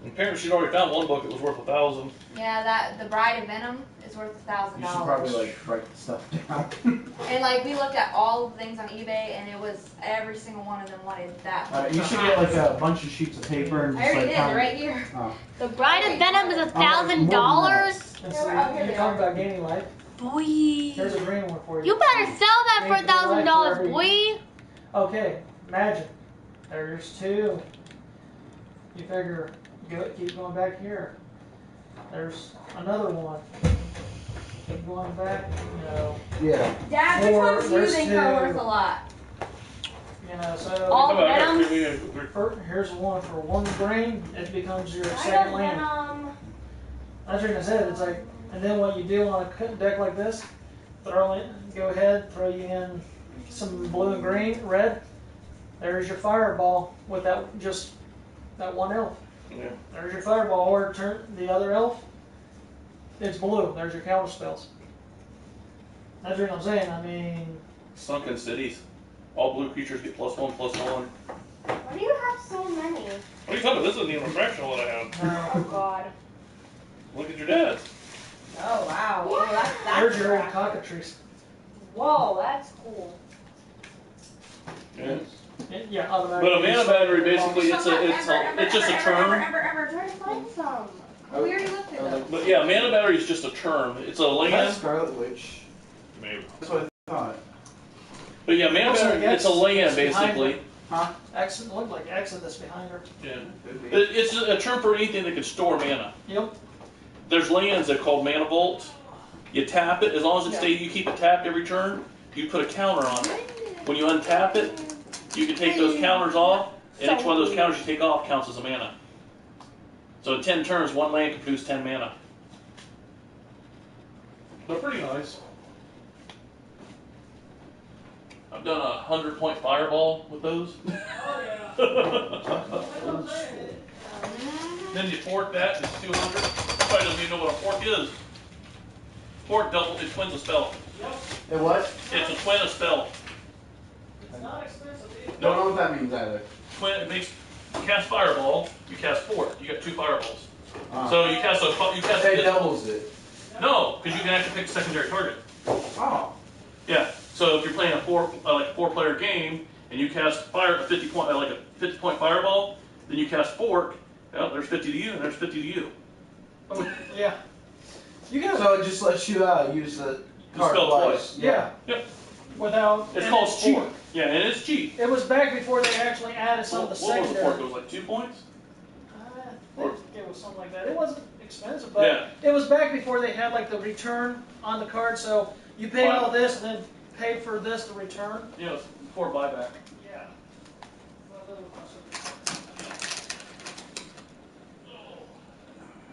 D: Apparently she'd already found one book that was worth 1,000.
C: Yeah, that the Bride of Venom is worth
A: You should probably
C: $1,000.
A: like write the stuff down.
C: And like we looked at all the things on eBay, and it was every single one of them wanted that.
A: You should get like a bunch of sheets of paper and
C: I
A: just
C: already
A: like
C: did,
A: kind of-
C: right here.
B: The Bride of Venom is $1,000.
E: and
C: Yeah,
E: see,
C: we're up here
E: you're
C: they
E: talking
C: are.
E: about gaining life.
B: Boy.
E: Here's a green one for you.
B: You better sell that for $1,000, boy.
E: Okay, magic. There's two. You figure, keep going back here. There's another one. Keep going back,
A: Yeah.
C: Dad, which
E: Four,
C: ones do you
E: there's
C: think are
E: two.
C: worth a lot?
E: So
B: All
D: How about I got
B: Venoms?
E: here's one for one green. It becomes your
C: I
E: second
C: got
E: land.
C: Venom.
E: That's what I said. It's like, and then what you do on a deck like this, go ahead, throw you in some blue and green, red. There's your fireball with that one elf.
D: Yeah.
E: There's your fireball, or turn the other elf. It's blue. There's your counter spells. That's what I'm saying. I mean,
D: Sunken Cities. All blue creatures get +1/+1.
B: Why do you have so many?
D: What are you talking about? This isn't even a fraction of what I have.
B: Oh, God.
D: Look at your dad's.
C: Oh wow. Oh, that's
E: there's your old
C: crap.
E: cockatrice.
C: Whoa, that's cool.
D: Yeah.
E: Yeah, automatically.
D: But a mana battery basically it's just a term.
C: Ember, try to find some. We already looked at them.
D: But yeah, mana battery is just a term. It's a
A: That's
D: land.
A: Scarlet Witch.
D: Maybe.
A: That's what I thought.
D: But yeah, mana
E: Also,
D: battery
E: yes,
D: it's a land
E: it's behind
D: basically.
A: Huh?
E: Exit looked like Exodus behind her.
D: Yeah.
A: Could be.
D: It's a term for anything that can store mana.
E: Yep.
D: There's lands that are called mana vaults. You tap it, as long as it stays, you keep it tapped every turn, you put a counter on it. When you untap it, you can take those counters off, and each one of those counters you take off counts as a mana. So in 10 turns, one land can produce 10 mana. They're pretty nice. I've done a 100-point fireball with those. Then you fork that, it's 200. Everybody doesn't even know what a fork is. Fork it twins a spell.
A: It what?
D: It's a twin a spell.
E: It's not expensive either.
A: Don't know what that means either.
D: Twin, it makes, you cast fireball, you cast fork, you got 2 fireballs.
A: Ah.
D: So you cast
A: It doubles it.
D: No, because you can actually pick a secondary target.
A: Oh.
D: Yeah. So if you're playing a 4-player game and you cast fire a 50-point fireball, then you cast fork. Well, there's 50 to you and there's 50 to you.
E: Yeah. You guys.
A: So it just lets you use the card
D: spell
A: twice.
E: Yeah.
D: Yep.
E: Without.
D: It's
E: and
D: called
E: it's cheap.
D: fork. Yeah, and it's cheap.
E: It was back before they actually added some of the
D: What was the fork? It
E: secondary.
D: was like 2 points.
E: I think it was something like that. It wasn't expensive, but
D: Yeah.
E: it was back before they had like the return on the card. So you paid all this and then paid for this to return.
D: Yeah, it's 4 buyback.
E: Yeah.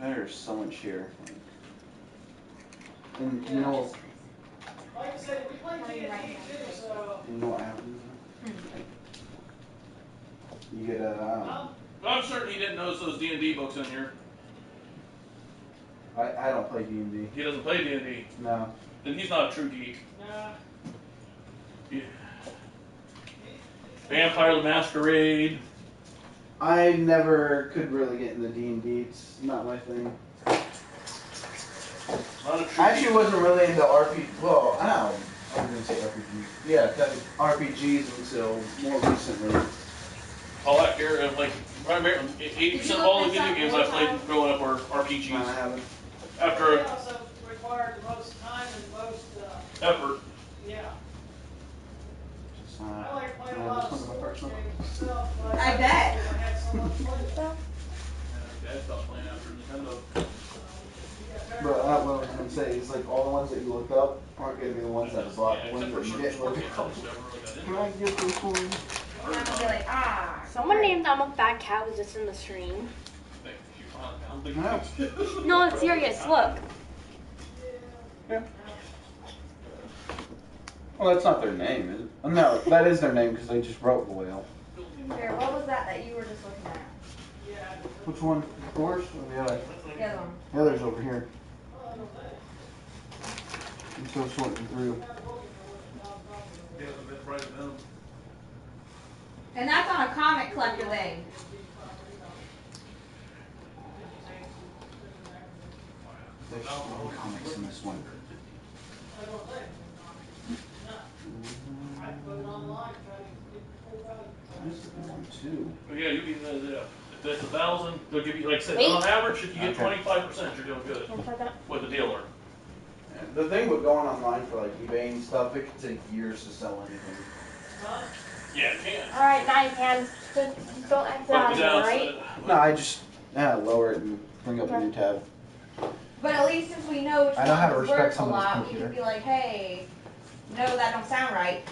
A: There's so much here. And you know,
E: Like I said, we played D&D too, so.
A: you know what happens? You get a.
D: I'm certain he didn't notice those D&D books in here.
A: I don't play D&D.
D: He doesn't play D&D.
A: No.
D: Then he's not a true geek.
E: Nah.
D: Yeah. Vampire the Masquerade.
A: I never could really get into D&D. It's not my thing.
D: Not a true
A: I actually
D: geek.
A: wasn't really into RPG. Well, I don't know. I was gonna say RPG. Yeah, RPGs until more recently.
D: All that here, like, 80% of all the video games I played growing up were
A: I
D: RPGs.
A: haven't.
D: After
E: It also required the most time and most,
D: effort.
E: yeah.
A: Just,
E: I like playing a
A: yeah,
E: lot
A: just
E: of
A: one of my
E: sports
A: personal-
E: games myself, but
C: I bet.
E: I had so much fun with it.
D: Dad stopped playing after Nintendo.
A: But what I was gonna say is like all the ones that you looked up aren't gonna be the ones that I bought.
D: Yeah,
A: The ones
D: except for
A: that you
D: certain
A: didn't
D: sport
A: look
D: games,
A: up.
D: I just never really got into.
A: Can I get this one?
C: And I'm gonna be like, ah.
B: Someone named I'm a fat cat was just in the stream.
D: Thank you, I don't think
A: No.
B: No, it's serious. Look.
A: Well, that's not their name, is it? Oh, no, that is their name because they just wrote the whale.
C: Here, what was that you were just looking at?
A: Which one? The horse or the other?
C: The other one.
A: The other's over here. I'm still sorting through.
C: And that's on a comic collector thing.
A: There's no comics in this one. There's one too.
D: But yeah, you can, if that's 1,000, they'll give you, like I said,
B: Wait.
D: on average, if you get
A: Okay.
D: 25%, you're doing good
B: Don't put that.
D: with the dealer.
A: And the thing with going online for like eBay and stuff, it can take years to sell anything.
D: Yeah, it can.
B: All right, now you can. Just don't exit out
D: But the
B: of here, right?
A: No, I just lower it and bring up a new tab.
C: But at least since we know which
A: I know how to
C: one is
A: respect
C: worth a
A: someone's
C: lot, we
A: computer.
C: can be like, hey, no, that don't sound right.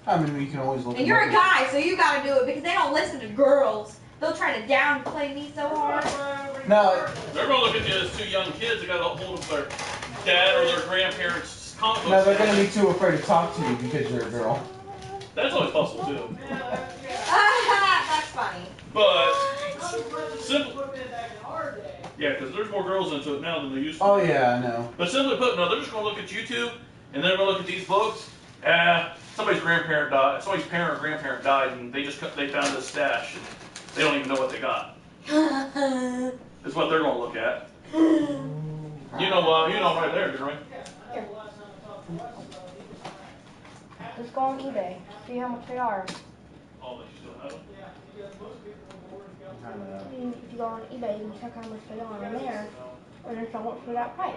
A: I mean, you can always look.
C: And you're a guy, so you gotta do it because they don't listen to girls. They'll try to downplay me so hard.
A: No,
D: They're gonna look at you as 2 young kids that got a hold of their dad or their grandparents' comic
A: no,
D: books.
A: they're gonna be too afraid to talk to you because you're a girl.
D: That's always possible too.
C: That's funny.
D: But, simple. Yeah, because there's more girls into it now than there used to.
A: Oh yeah, I know.
D: But simply put, no, they're just going to look at YouTube, and they're going to look at these books. Somebody's grandparent died, somebody's parent or grandparent died, and they found this stash. And they don't even know what they got. Is what they're going to look at. You know right there, Jeremy.
B: Just go on eBay. See how much they are.
D: Oh, that you still have them?
B: If you go on eBay, you can check how much they are on there, and then sell it for that price.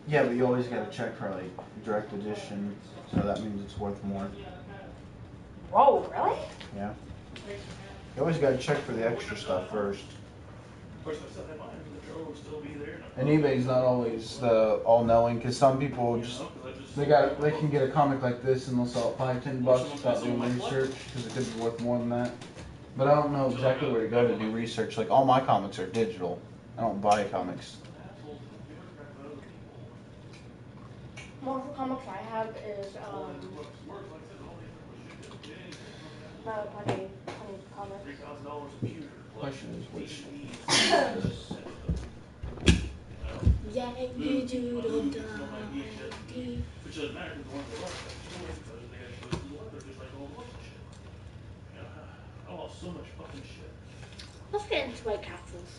A: Yeah, but you always gotta check for like direct edition, so that means it's worth more.
C: Whoa, really?
A: You always gotta check for the extra stuff first.
D: Of course, if I set mine, the drawer will still be there.
A: And eBay's not always the all-knowing, because some people just they can get a comic like this and they'll sell it $5-10 without doing research because it could be worth more than that. But I don't know exactly where to go to do research. Like all my comics are digital. I don't buy comics.
B: Marvel comics I have is funny comics.
A: Question is which.
B: Yeah, you do the
D: Which doesn't matter because the ones they lost, because they actually blew up, they're just like all lost and shit. I lost so much fucking shit.
B: Let's get into White Castles.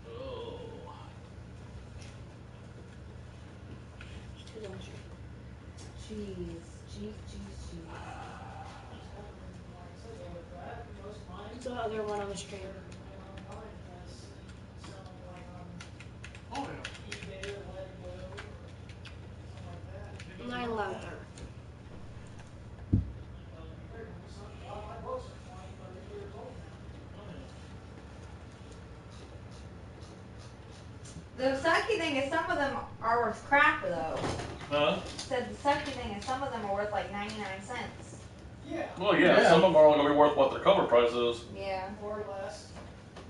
D: Oh.
C: Jeez.
B: What's the other one on the stream?
D: Oh,
B: 9/11.
C: The sucky thing is some of them are worth crap though.
D: Huh?
C: Said the sucky thing is some of them are worth like 99 cents.
D: Well, yeah, some of them are only going to be worth what their cover price is.
C: Yeah.
E: Or less.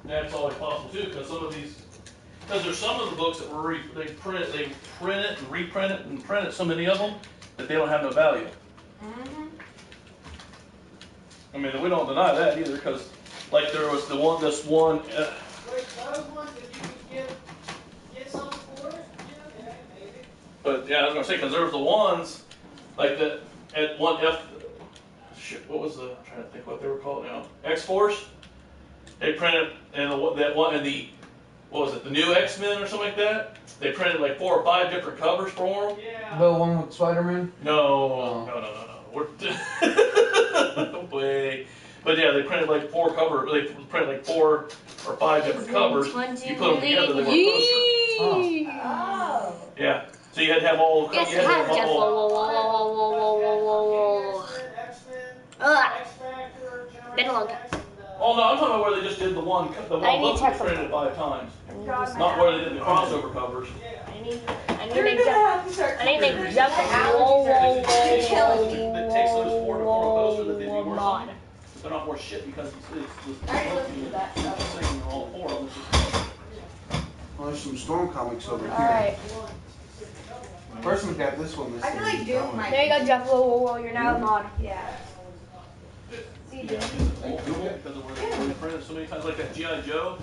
D: That's always possible too, because some of these, because there's some of the books that were they print it and reprint it and print it, so many of them that they don't have no value.
C: Mm-hmm.
D: I mean, we don't deny that either, because like there was this one.
E: Wait, those ones that you could get some for? Yeah, maybe.
D: But yeah, I was gonna say because there was the ones like that at one shit. What was the? I'm trying to think what they were called now. X-Force. They printed and that one and the what was it? The new X-Men or something like that. They printed like 4 or 5 different covers for them.
E: Yeah.
A: The one with Spider-Man?
D: No. We're way. But yeah, they printed like 4 covers. They printed like 4 or 5 different covers. You put them together, they were posters.
C: Oh.
D: Yeah. So you had to have all.
B: Yes,
D: you had to have
B: Jeff.
D: all.
B: Ugh. Been a long time.
D: Oh no, I'm talking about where they just did the one
B: I
D: book
B: need
D: was
B: to have
D: printed 5 times.
C: God,
D: Not where they did the crossover covers.
B: I need
C: You're
B: an
C: gonna
B: example.
C: have to start.
B: I need an
C: Your
B: example.
C: allergies are
D: It takes those 4 to form a poster that they'd be worth.
B: Mod.
D: They're not worth shit because it's
C: I already listened to that stuff.
D: saying all 4 of them. It's just-
A: Well, there's some Storm comics over here.
C: Alright.
A: First we got this one. This
C: I feel like Doom might.
B: There you go, Jeff. You're now a mod.
C: Yeah. See, Doom.
D: Because of where they printed so many times, like that G.I. Joe.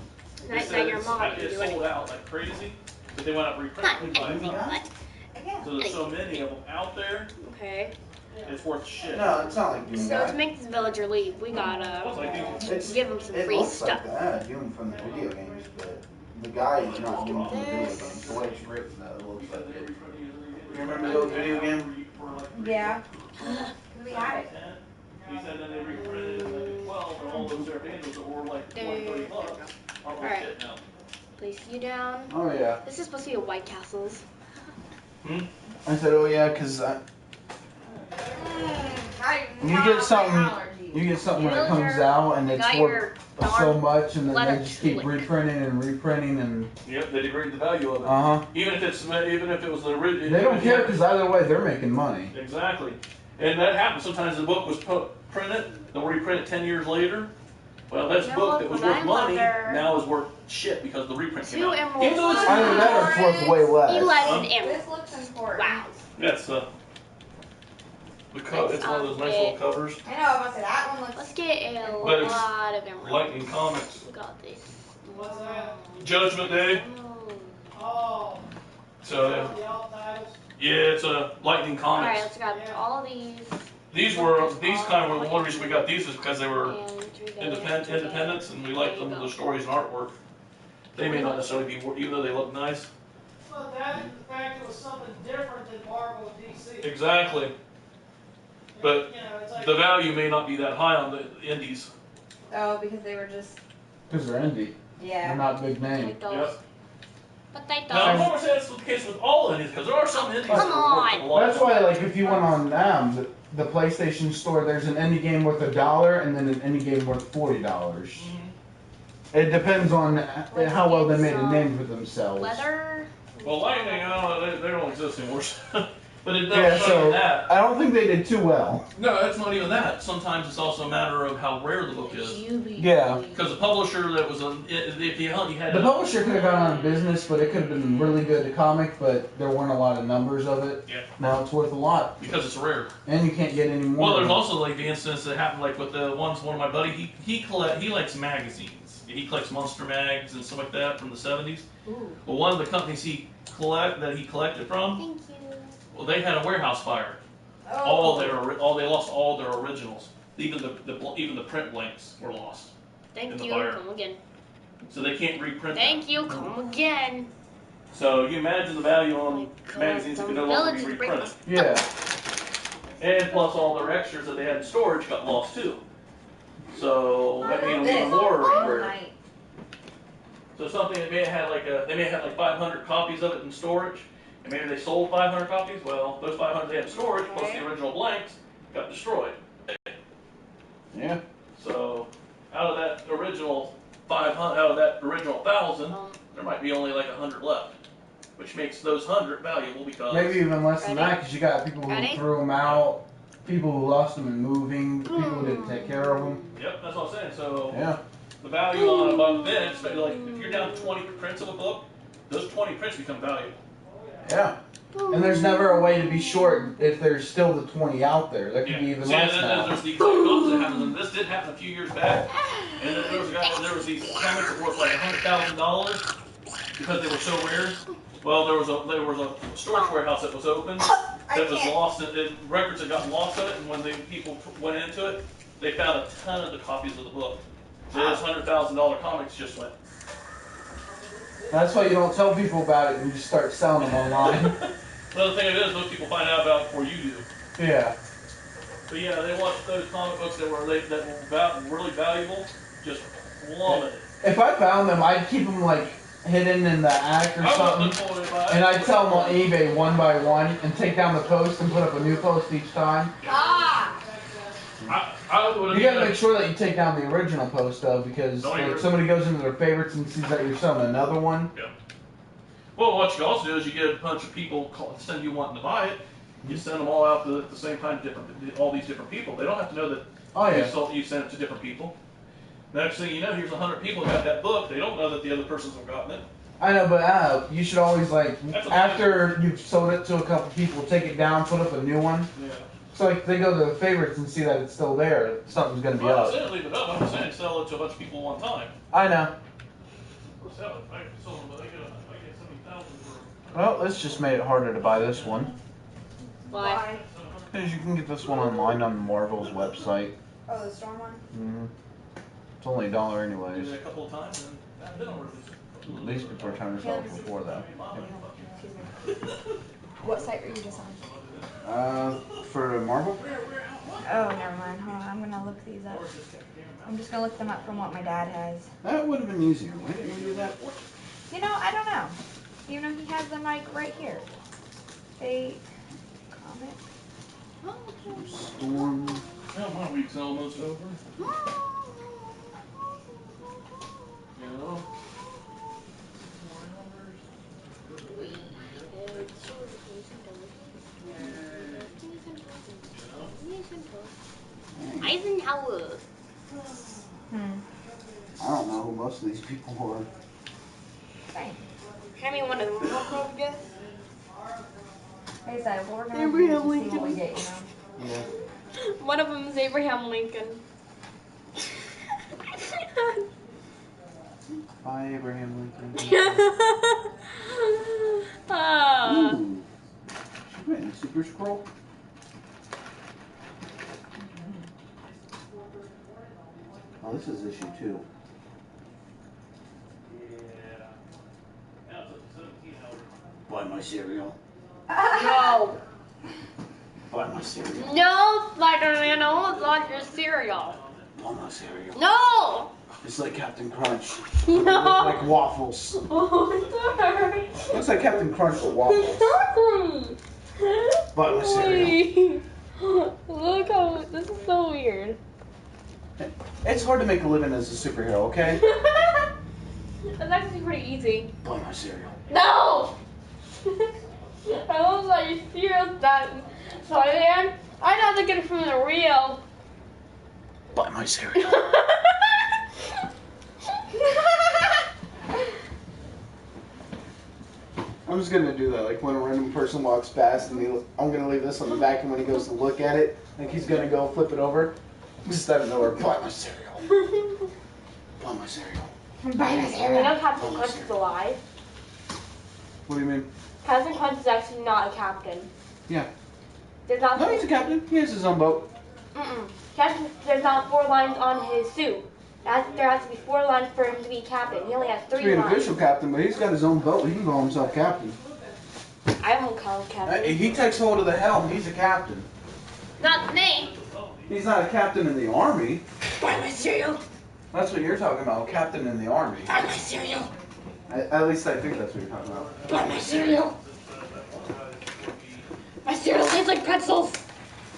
D: They
B: Nice
D: said
B: that you're a mod.
D: it
B: You do
D: sold
B: anything.
D: out like crazy, but they went up reprinting 5 times.
C: Yeah.
D: So there's so many of them out there,
B: Okay.
D: it's worth shit.
A: No, it's not like Doom
B: So
A: guy.
B: to make this villager leave, we gotta
D: It's like these-
A: It's,
B: give him some
A: it
B: free
A: looks
B: stuff.
A: like that, Doom from the video games, but the guy is not Doom from the video
B: This.
A: games. The way it's written, it looks like it.
D: You
A: remember the old video game?
C: Yeah. We had it.
D: He said that they reprinted it like at 12, and all those there handles that were like 20, 30 bucks aren't worth
B: Alright.
D: shit now.
B: place you down.
A: Oh yeah.
B: This is supposed to be a White Castles.
A: I said, oh yeah, cause you get something when it comes out and it's
B: Got
A: worth
B: your
A: so much, and then
B: letter
A: they just keep
B: slick.
A: reprinting and reprinting and.
D: Yep, they degrade the value of it.
A: Uh huh.
D: Even if it was the original.
A: They don't care because either way they're making money.
D: Exactly. And that happens. Sometimes the book was printed, they'll reprint it 10 years later. Well, that
B: You know
D: book
B: what,
D: that was
B: when
D: worth
B: I
D: money
B: wonder-
D: now is worth shit because the reprint came
B: 2
D: out.
B: emeralds.
D: Even though it's
A: Either that or it's worth way less.
B: 11 emeralds.
C: This looks important.
B: Wow.
D: That's it's one of those nice little covers.
C: I know, I was about to say that one looks.
B: Let's get a
D: But it's
B: lot of emeralds.
D: Lightning Comics.
B: We got this.
E: What's that?
D: Judgment Day.
B: Oh.
E: Oh,
D: So
E: the alt titles.
D: yeah, it's a Lightning
B: Alright,
D: Comics.
B: let's grab all these.
D: These kind of were the one reason we got these is because they were independents and we liked them, the stories and artwork. They may not necessarily be, even though they look nice.
E: Well, that and the fact it was something different than Marvel and DC.
D: Exactly. But
E: You know, it's like,
D: the value may not be that high on the indies.
C: Oh, because they were just.
A: Because they're indie. They're
C: Yeah.
A: not big name.
B: Like those.
D: Yep.
B: Potato.
D: Now, I'm not saying that's the case with all indies, because there are some indies that
B: Come
D: are worth a
B: on.
D: lot.
A: That's why, like, if you went on the PlayStation Store, there's an indie game worth $1 and then an indie game worth $40.
D: Mhm.
A: It depends on
B: Let's
A: how well
B: get
A: they made a
B: some
A: name for themselves.
B: Leather.
D: Well, Lightning, they don't exist anymore. But it doesn't
A: Yeah,
D: show
A: so
D: you that.
A: I don't think they did too well.
D: No, it's not even that. Sometimes it's also a matter of how rare the book is.
A: Yeah.
D: Because the publisher that was if you had
A: The publisher could have gone out of business, but it could have been really good comic, but there weren't a lot of numbers of it.
D: Yeah.
A: Now it's worth a lot,
D: because it's rare.
A: and you can't get any more.
D: Well, there's also like the incidents that happened, like with the one of my buddy. He likes magazines. He collects Monster mags and stuff like that from the '70s.
B: Ooh.
D: Well, one of the companies he collected from,
B: Thank you.
D: well, they had a warehouse fire.
C: Oh.
D: They lost all their originals. Even the print blanks were lost.
B: Thank
D: in the
B: you.
D: fire.
B: Come again.
D: So they can't reprint them.
B: Thank you. Come again.
D: So you imagine the value on
B: Like,
D: magazines that
B: some
D: can no longer be
B: village
D: reprinted.
A: Yeah.
D: And plus all their extras that they had in storage got lost too. So that made them even more rare.
C: Night.
D: So something that may have had they may have like 500 copies of it in storage, and maybe they sold 500 copies. Well, those 500 they had in storage plus the original blanks got destroyed.
A: Yeah.
D: So out of that original 500, out of that original 1,000, there might be only like 100 left, which makes those 100 valuable because
A: Maybe even less than
B: Ready?
A: that, because you got people who
B: Ready?
A: threw them out, people who lost them in moving, people who didn't take care of them.
D: Yep, that's what I'm saying. So
A: Yeah.
D: the value on a book then, especially like if you're down to 20 prints of a book, those 20 prints become valuable.
A: Yeah. And there's never a way to be sure if there's still the 20 out there. That could be even
D: See,
A: less
D: and then
A: now.
D: there's the exact opposite happens, and this did happen a few years back. And then there was these comics that were worth like $100,000 because they were so rare. Well, there was a storage warehouse that was open that was lost, and records had gotten lost of it. And when the people went into it, they found a ton of the copies of the book. So those $100,000 comics just went.
A: That's why you don't tell people about it and you just start selling them online.
D: Well, the thing of it is, most people find out about it before you do.
A: Yeah.
D: But yeah, they watched those comic books that were really valuable, just plummeted.
A: If I found them, I'd keep them like hidden in the attic or
D: I
A: something.
D: wasn't told about it.
A: And I'd sell them on eBay one by one and take down the post and put up a new post each time.
C: Ah!
D: I would
A: You gotta make sure that you take down the original post though, because
D: Don't
A: like,
D: even-
A: somebody goes into their favorites and sees that you're selling another one.
D: Well, what you can also do is you get a bunch of people send you wanting to buy it. You send them all out at the same time, all these different people. They don't have to know that
A: Oh yeah.
D: you sent it to different people. Next thing you know, here's 100 people who got that book. They don't know that the other persons have gotten it.
A: I know, but you should always like
D: That's what
A: after you've sold it to a couple people, take it down, put up a new one.
D: Yeah.
A: So like they go to the favorites and see that it's still there. Something's gonna be
D: Well, I'm
A: up.
D: saying leave it up. I'm saying sell it to a bunch of people one time.
A: I know.
D: Or sell it. I can sell them, but I get 70,000 for.
A: Well, this just made it harder to buy this one.
B: Why?
A: Because you can get this one online on Marvel's website.
C: Oh, the storm one?
A: Mm-hmm. It's only $1
D: I
A: anyways.
D: did it a couple of times and I've been over
A: At least people are trying to sell it before though.
C: What site were you just on?
A: For Marvel?
C: Oh, never mind. Hold on. I'm gonna look these up. I'm just gonna look them up from what my dad has.
A: That would have been easier. Why didn't we do that?
C: You know, I don't know. You know, he has them like right here. Fate comic.
A: Storm.
D: Well, my week's almost over. You know?
B: Eisenhower.
A: I don't know who most of these people were.
C: Same.
B: Hand me one of them real quick, again.
C: Like I said, we're gonna
B: Abraham
C: see
B: Lincoln.
C: what we get, you know.
A: Yeah.
B: One of them is Abraham Lincoln.
A: Bye, Abraham Lincoln.
B: Ah.
A: Ooh. She went in Super Scroll. Oh, this is issue 2. Buy my cereal.
B: No.
A: Buy my cereal.
B: No, Spider-Man, I want your cereal.
A: Buy my cereal.
B: No!
A: Just like Captain Crunch.
B: No.
A: Like waffles.
B: Oh,
A: Looks like Captain Crunch with waffles.
B: sorry.
A: Buy my cereal.
B: Look how this is so weird.
A: It's hard to make a living as a superhero, okay?
B: That's actually pretty easy.
A: Buy my cereal.
B: No! I was like, serious that Spider-Man? I'd have to get it from the real.
A: Buy my cereal. I'm just gonna do that, like when a random person walks past and I'm gonna leave this on the back, and when he goes to look at it, like he's gonna go flip it over, just out of nowhere, buy my cereal. Buy my cereal.
B: Buy my cereal. You know Captain Crunch is alive?
A: What do you mean?
B: Captain Crunch is actually not a captain.
A: Yeah.
B: There's not.
A: No, he's a captain. He has his own boat.
B: There's not 4 lines on his suit. There has to be 4 lines for him to be captain. He only has 3
A: He's an
B: lines.
A: official captain, but he's got his own boat. He can call himself captain.
B: I won't call him captain.
A: He takes hold of the helm. He's a captain.
B: Not me.
A: He's not a captain in the army.
B: Buy my cereal.
A: That's what you're talking about, captain in the army.
B: Buy my cereal.
A: At least I think that's what you're talking about.
B: Buy my cereal. My cereal tastes like pretzels.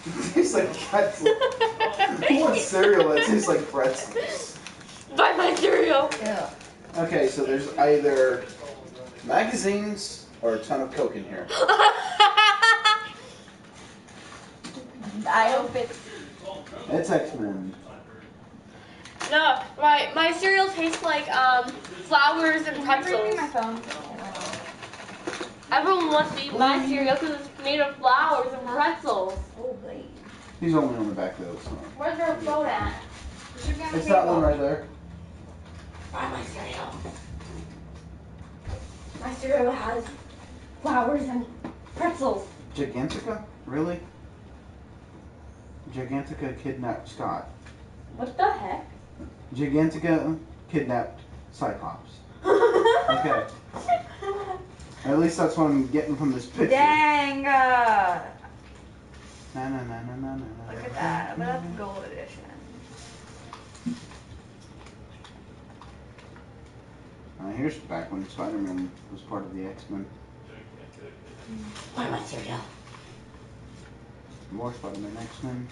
A: It tastes like pretzels. Who wants cereal that tastes like pretzels?
B: Buy my cereal.
C: Yeah.
A: Okay, so there's either magazines or a ton of Coke in here.
C: I hope it's.
A: It's X-Men.
B: No, my cereal tastes like flowers and pretzels.
C: My phone.
B: Everyone wants to eat my cereal because it's made of flowers and pretzels.
C: Oh, wait.
A: He's only on the back though, so.
B: Where's your phone at?
A: It's that one right there.
B: Buy my cereal. My cereal has flowers and pretzels.
A: Gigantica? Really? Gigantica kidnapped Scott.
B: What the heck?
A: Gigantica kidnapped Cyclops. Okay. At least that's what I'm getting from this picture.
C: Dang!
A: Na, na, na, na, na, na,
C: Look at that. But that's gold edition.
A: Here's back when Spider-Man was part of the X-Men.
B: Buy my cereal.
A: More Spider-Man X-Men.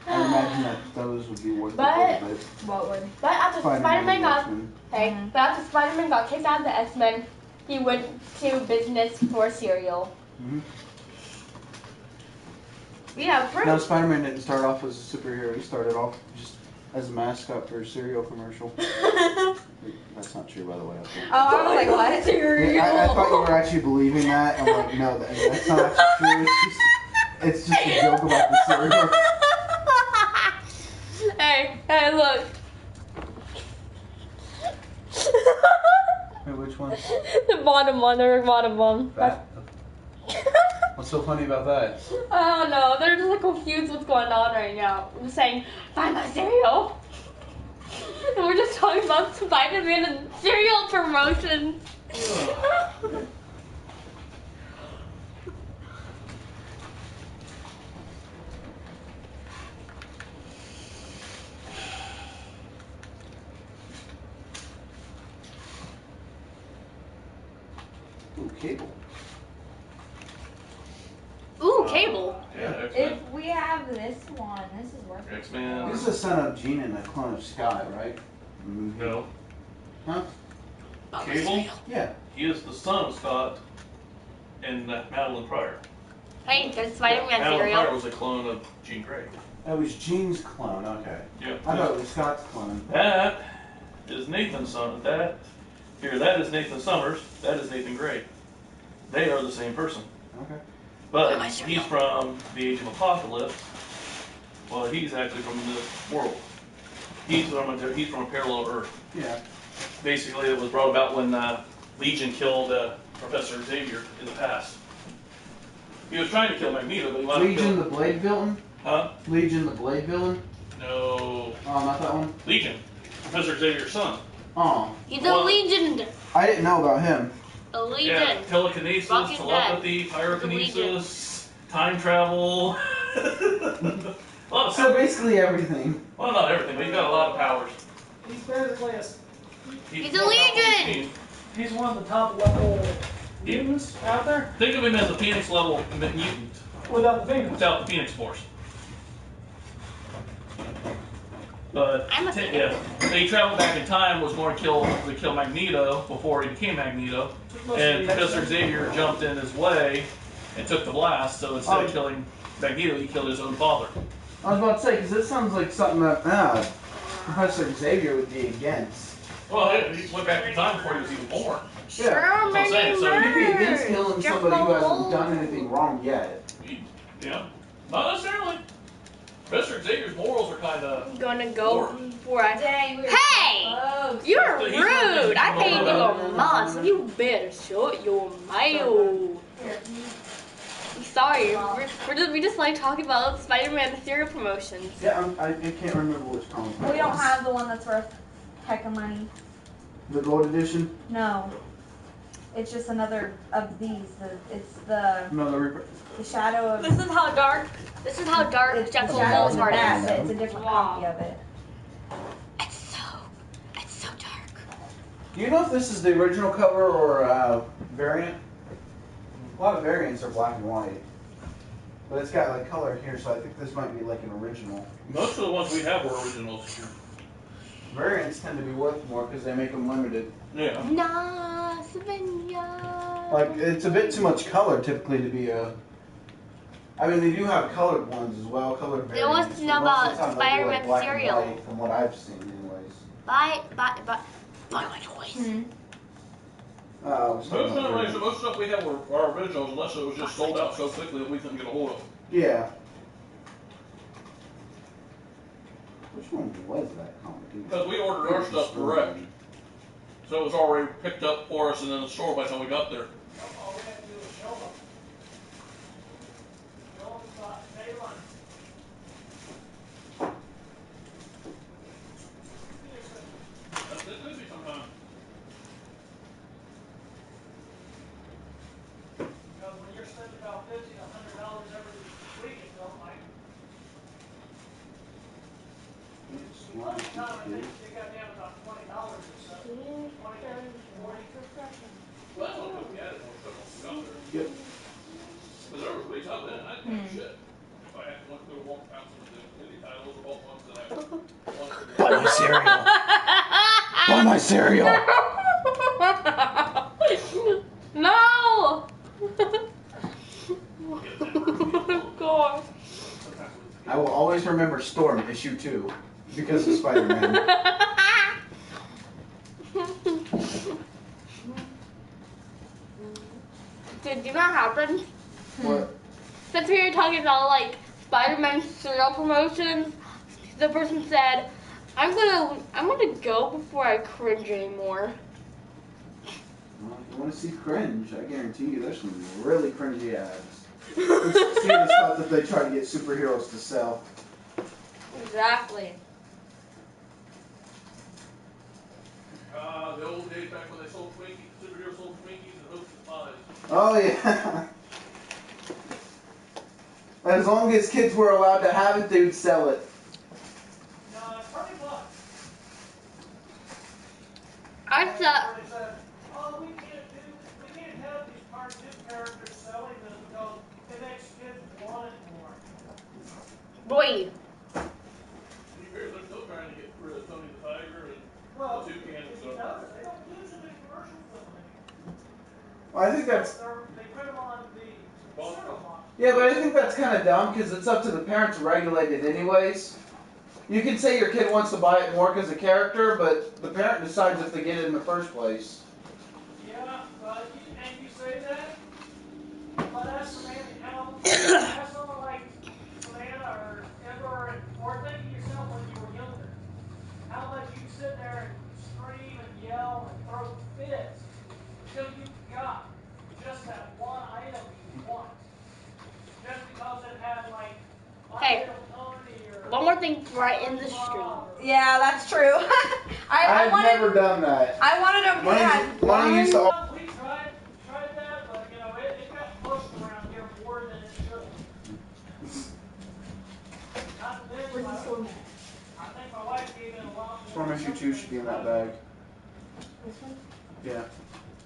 A: I imagine that those would be worth
B: But-
A: a little bit.
C: What would?
B: But after Spider-Man got
A: X-Men.
B: but after Spider-Man got kicked out of the X-Men, he went to business for cereal.
A: Mhm.
B: We have proof.
A: No, Spider-Man didn't start off as a superhero. He started off just as a mascot for a cereal commercial. That's not true, by the way. Okay.
C: Oh, I was like, what?
B: Cereal.
A: Yeah, I thought you were actually believing that. I'm like, no, that's not actually true. It's just a joke about the cereal.
B: Hey, look.
A: Wait, which one?
B: The bottom one, the bottom one.
A: That? What's so funny about that?
B: I don't know. They're just like confused what's going on right now. I'm just saying, buy my cereal. And we're just talking about Spider-Man and cereal promotion.
A: Ooh, Cable.
B: Ooh, Cable.
D: Yeah,
C: If
D: X-Men.
C: we have this one, this is worth it.
D: X-Men.
A: He's the son of Jean and a clone of Scott, right?
D: No.
A: Huh?
D: Cable?
A: Yeah.
D: He is the son of Scott and Madeline Pryor.
B: Hey, there's Spider-Man
D: Madeline Pryor
B: cereal.
D: was a clone of Jean Grey.
A: That was Jean's clone, okay.
D: Yeah.
A: I thought it was Scott's clone.
D: That is Nathan's son. That is Nathan Summers. That is Nathan Grey. They are the same person.
A: Okay.
D: But he's from the Age of Apocalypse. Well, he's actually from this world. He's from a parallel Earth.
A: Yeah.
D: Basically, it was brought about when Legion killed Professor Xavier in the past. He was trying to kill Magneto, but he wanted to
A: Legion
D: kill...
A: the Blade villain?
D: Huh?
A: Legion the Blade villain?
D: No.
A: Oh, not that one?
D: Legion. Professor Xavier's son.
A: Oh.
B: He's
D: Well-
B: a legion.
A: I didn't know about him.
B: A legion.
D: Yeah, telekinesis,
B: Walking
D: telepathy, pyrokinesis, time travel. A lot of
A: So
D: powers.
A: basically everything.
D: Well, not everything, but he's got a lot of powers.
E: He's basically
B: He's a legion!
E: he's one of the top level mutants out there
D: Think of him as a Phoenix level mutant
E: without the Phoenix.
D: without the Phoenix Force. But
B: I'm a Phoenix.
D: yeah, he traveled back in time, was going to kill Magneto before he became Magneto, and Professor Xavier jumped in his way and took the blast. So instead of killing Magneto, he killed his own father.
A: I was about to say, because this sounds like something that Professor Xavier would be against.
D: Well, he went back in time before he was even born.
A: Yeah.
B: So
D: That's what I'm saying, so
A: He'd be against
B: many
A: killing
B: murders.
A: somebody who hasn't done anything wrong yet.
D: Yeah, not necessarily. Professor Xavier's morals are kind of.
B: Gonna go for a.
C: Dang, we were
B: Hey!
C: close.
B: You're
D: He's
B: rude! I
D: not-
B: paid you a month, so you better shut your mouth.
C: Here,
B: Sorry, we just like talking about Spider-Man cereal promotions.
A: Yeah, I can't remember which comic.
C: we don't have the one that's worth heck of money.
A: The gold edition.
C: No. It's just another of these. It's the
A: No, the
C: shadow of.
B: This is how dark. This is how dark
C: It's the
B: Jekyll
C: shadow
B: Will's
C: of the
B: heart
C: bat,
B: is.
C: but it's a different copy of it.
B: It's so dark.
A: Do you know if this is the original cover or variant? A lot of variants are black and white, but it's got like color here, so I think this might be like an original.
D: Most of the ones we have were originals.
A: Variants tend to be worth more because they make them limited.
D: Yeah.
B: Nah, Savannah.
A: Like it's a bit too much color typically to be a. I mean, they do have colored ones as well, colored
B: They want
A: variants.
B: to know
A: but most of the
B: about
A: time they'll be,
B: Spider-Man
A: black and
B: cereal.
A: white, from what I've seen, anyways.
B: Buy my choice.
C: Hmm.
D: Most stuff we have were our originals, unless it was just sold out so quickly that we couldn't get a hold of them.
A: Yeah. Which one was that comic?
D: Because we ordered our stuff direct. So it was already picked up for us and in the store by the time we got there.
E: All we had to do was show them. Show them about day one.
D: It could be sometime.
E: Because when you're spending about $50 to $100 every week, it don't like. One time I think they got down about $20 or so. 20, 40.
D: Well, that's what we added more stuff when we got there.
A: Yep.
D: Because there was weeks out there, and I didn't have shit. If I had went through a walk house and the indie titles or both ones that I wanted to
A: Buy my cereal. Buy my cereal.
B: No! God.
A: I will always remember Storm issue 2 because of Spider-Man.
B: Did you know what happened?
A: What?
B: Since we were talking about like Spider-Man cereal promotions, the person said, I'm gonna go before I cringe anymore.
A: Well, if you want to see cringe, I guarantee you there's some really cringy ads. Let's see the stuff that they try to get superheroes to sell.
B: Exactly.
D: the old days back when they sold Twinkies, superhero sold Twinkies and Hostess pies.
A: Oh yeah. As long as kids were allowed to have it, they would sell it.
E: No, it's pretty much.
B: I thought,
E: They said, oh, we can't have these cartoon characters selling this because it makes kids want it more.
B: boy,
D: You hear they're still trying to get rid of Tony the Tiger and
E: Well,
D: the Toucan and
E: if you
D: stuff.
E: notice, they don't use them in commercials with them anymore.
A: Well, I think that's
E: They put them on the cereal box.
A: yeah, but I think that's kind of dumb because it's up to the parent to regulate it anyways. You can say your kid wants to buy it more because of character, but the parent decides if they get it in the first place.
E: Yeah, but you say that, but that's Samantha, have someone like Savannah or think of yourself when you were younger. How much you sit there and scream and yell and throw fits until you got just that one item you want. Just because it had like
B: Hey,
E: My Little Pony or
B: one more thing before I end the stream.
C: Yeah, that's true. I
A: I've
C: wanted.
A: never done that.
C: I wanted to.
A: Money used to.
E: We tried that, but you know, it got pushed around here more than it should. Not to mention, I think my wife gave it a lot more.
A: Storm Issue 2 should be in that bag.
B: This one?
A: Yeah.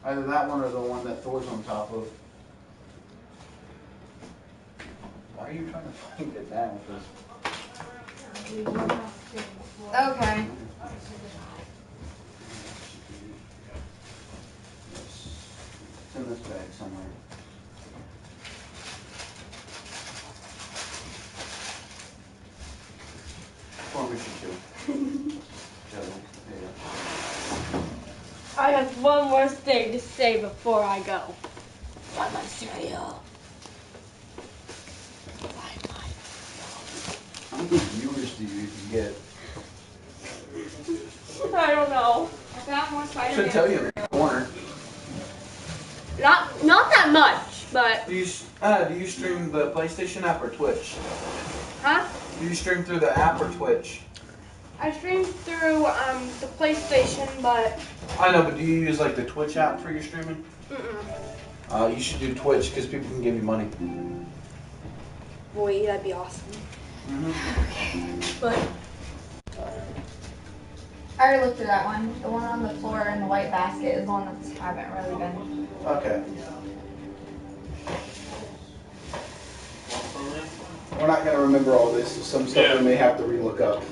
A: Either that one or the one that Thor's on top of. Why are you trying to find it down with this?
C: Okay.
A: It's in this bag somewhere. Storm Issue 2.
B: I have one more thing to say before I go. Find my cereal. Find my
A: How many viewers do you even get?
B: cereal. I don't know.
C: I found more
A: I
C: Spider-Man.
A: should tell you in the corner.
B: Not that much, but
A: Do you stream the PlayStation app or Twitch?
B: huh?
A: Do you stream through the app or Twitch?
B: I streamed through the PlayStation, but
A: I know, but do you use like the Twitch app for your streaming?
B: mm-mm.
A: You should do Twitch because people can give you money.
B: Boy, that'd be awesome. But
C: I already looked through that one. The one on the floor in the white basket is the one that haven't really been.
A: Okay. We're not gonna remember all this. Some stuff
D: Yeah.
A: we may have to relook up.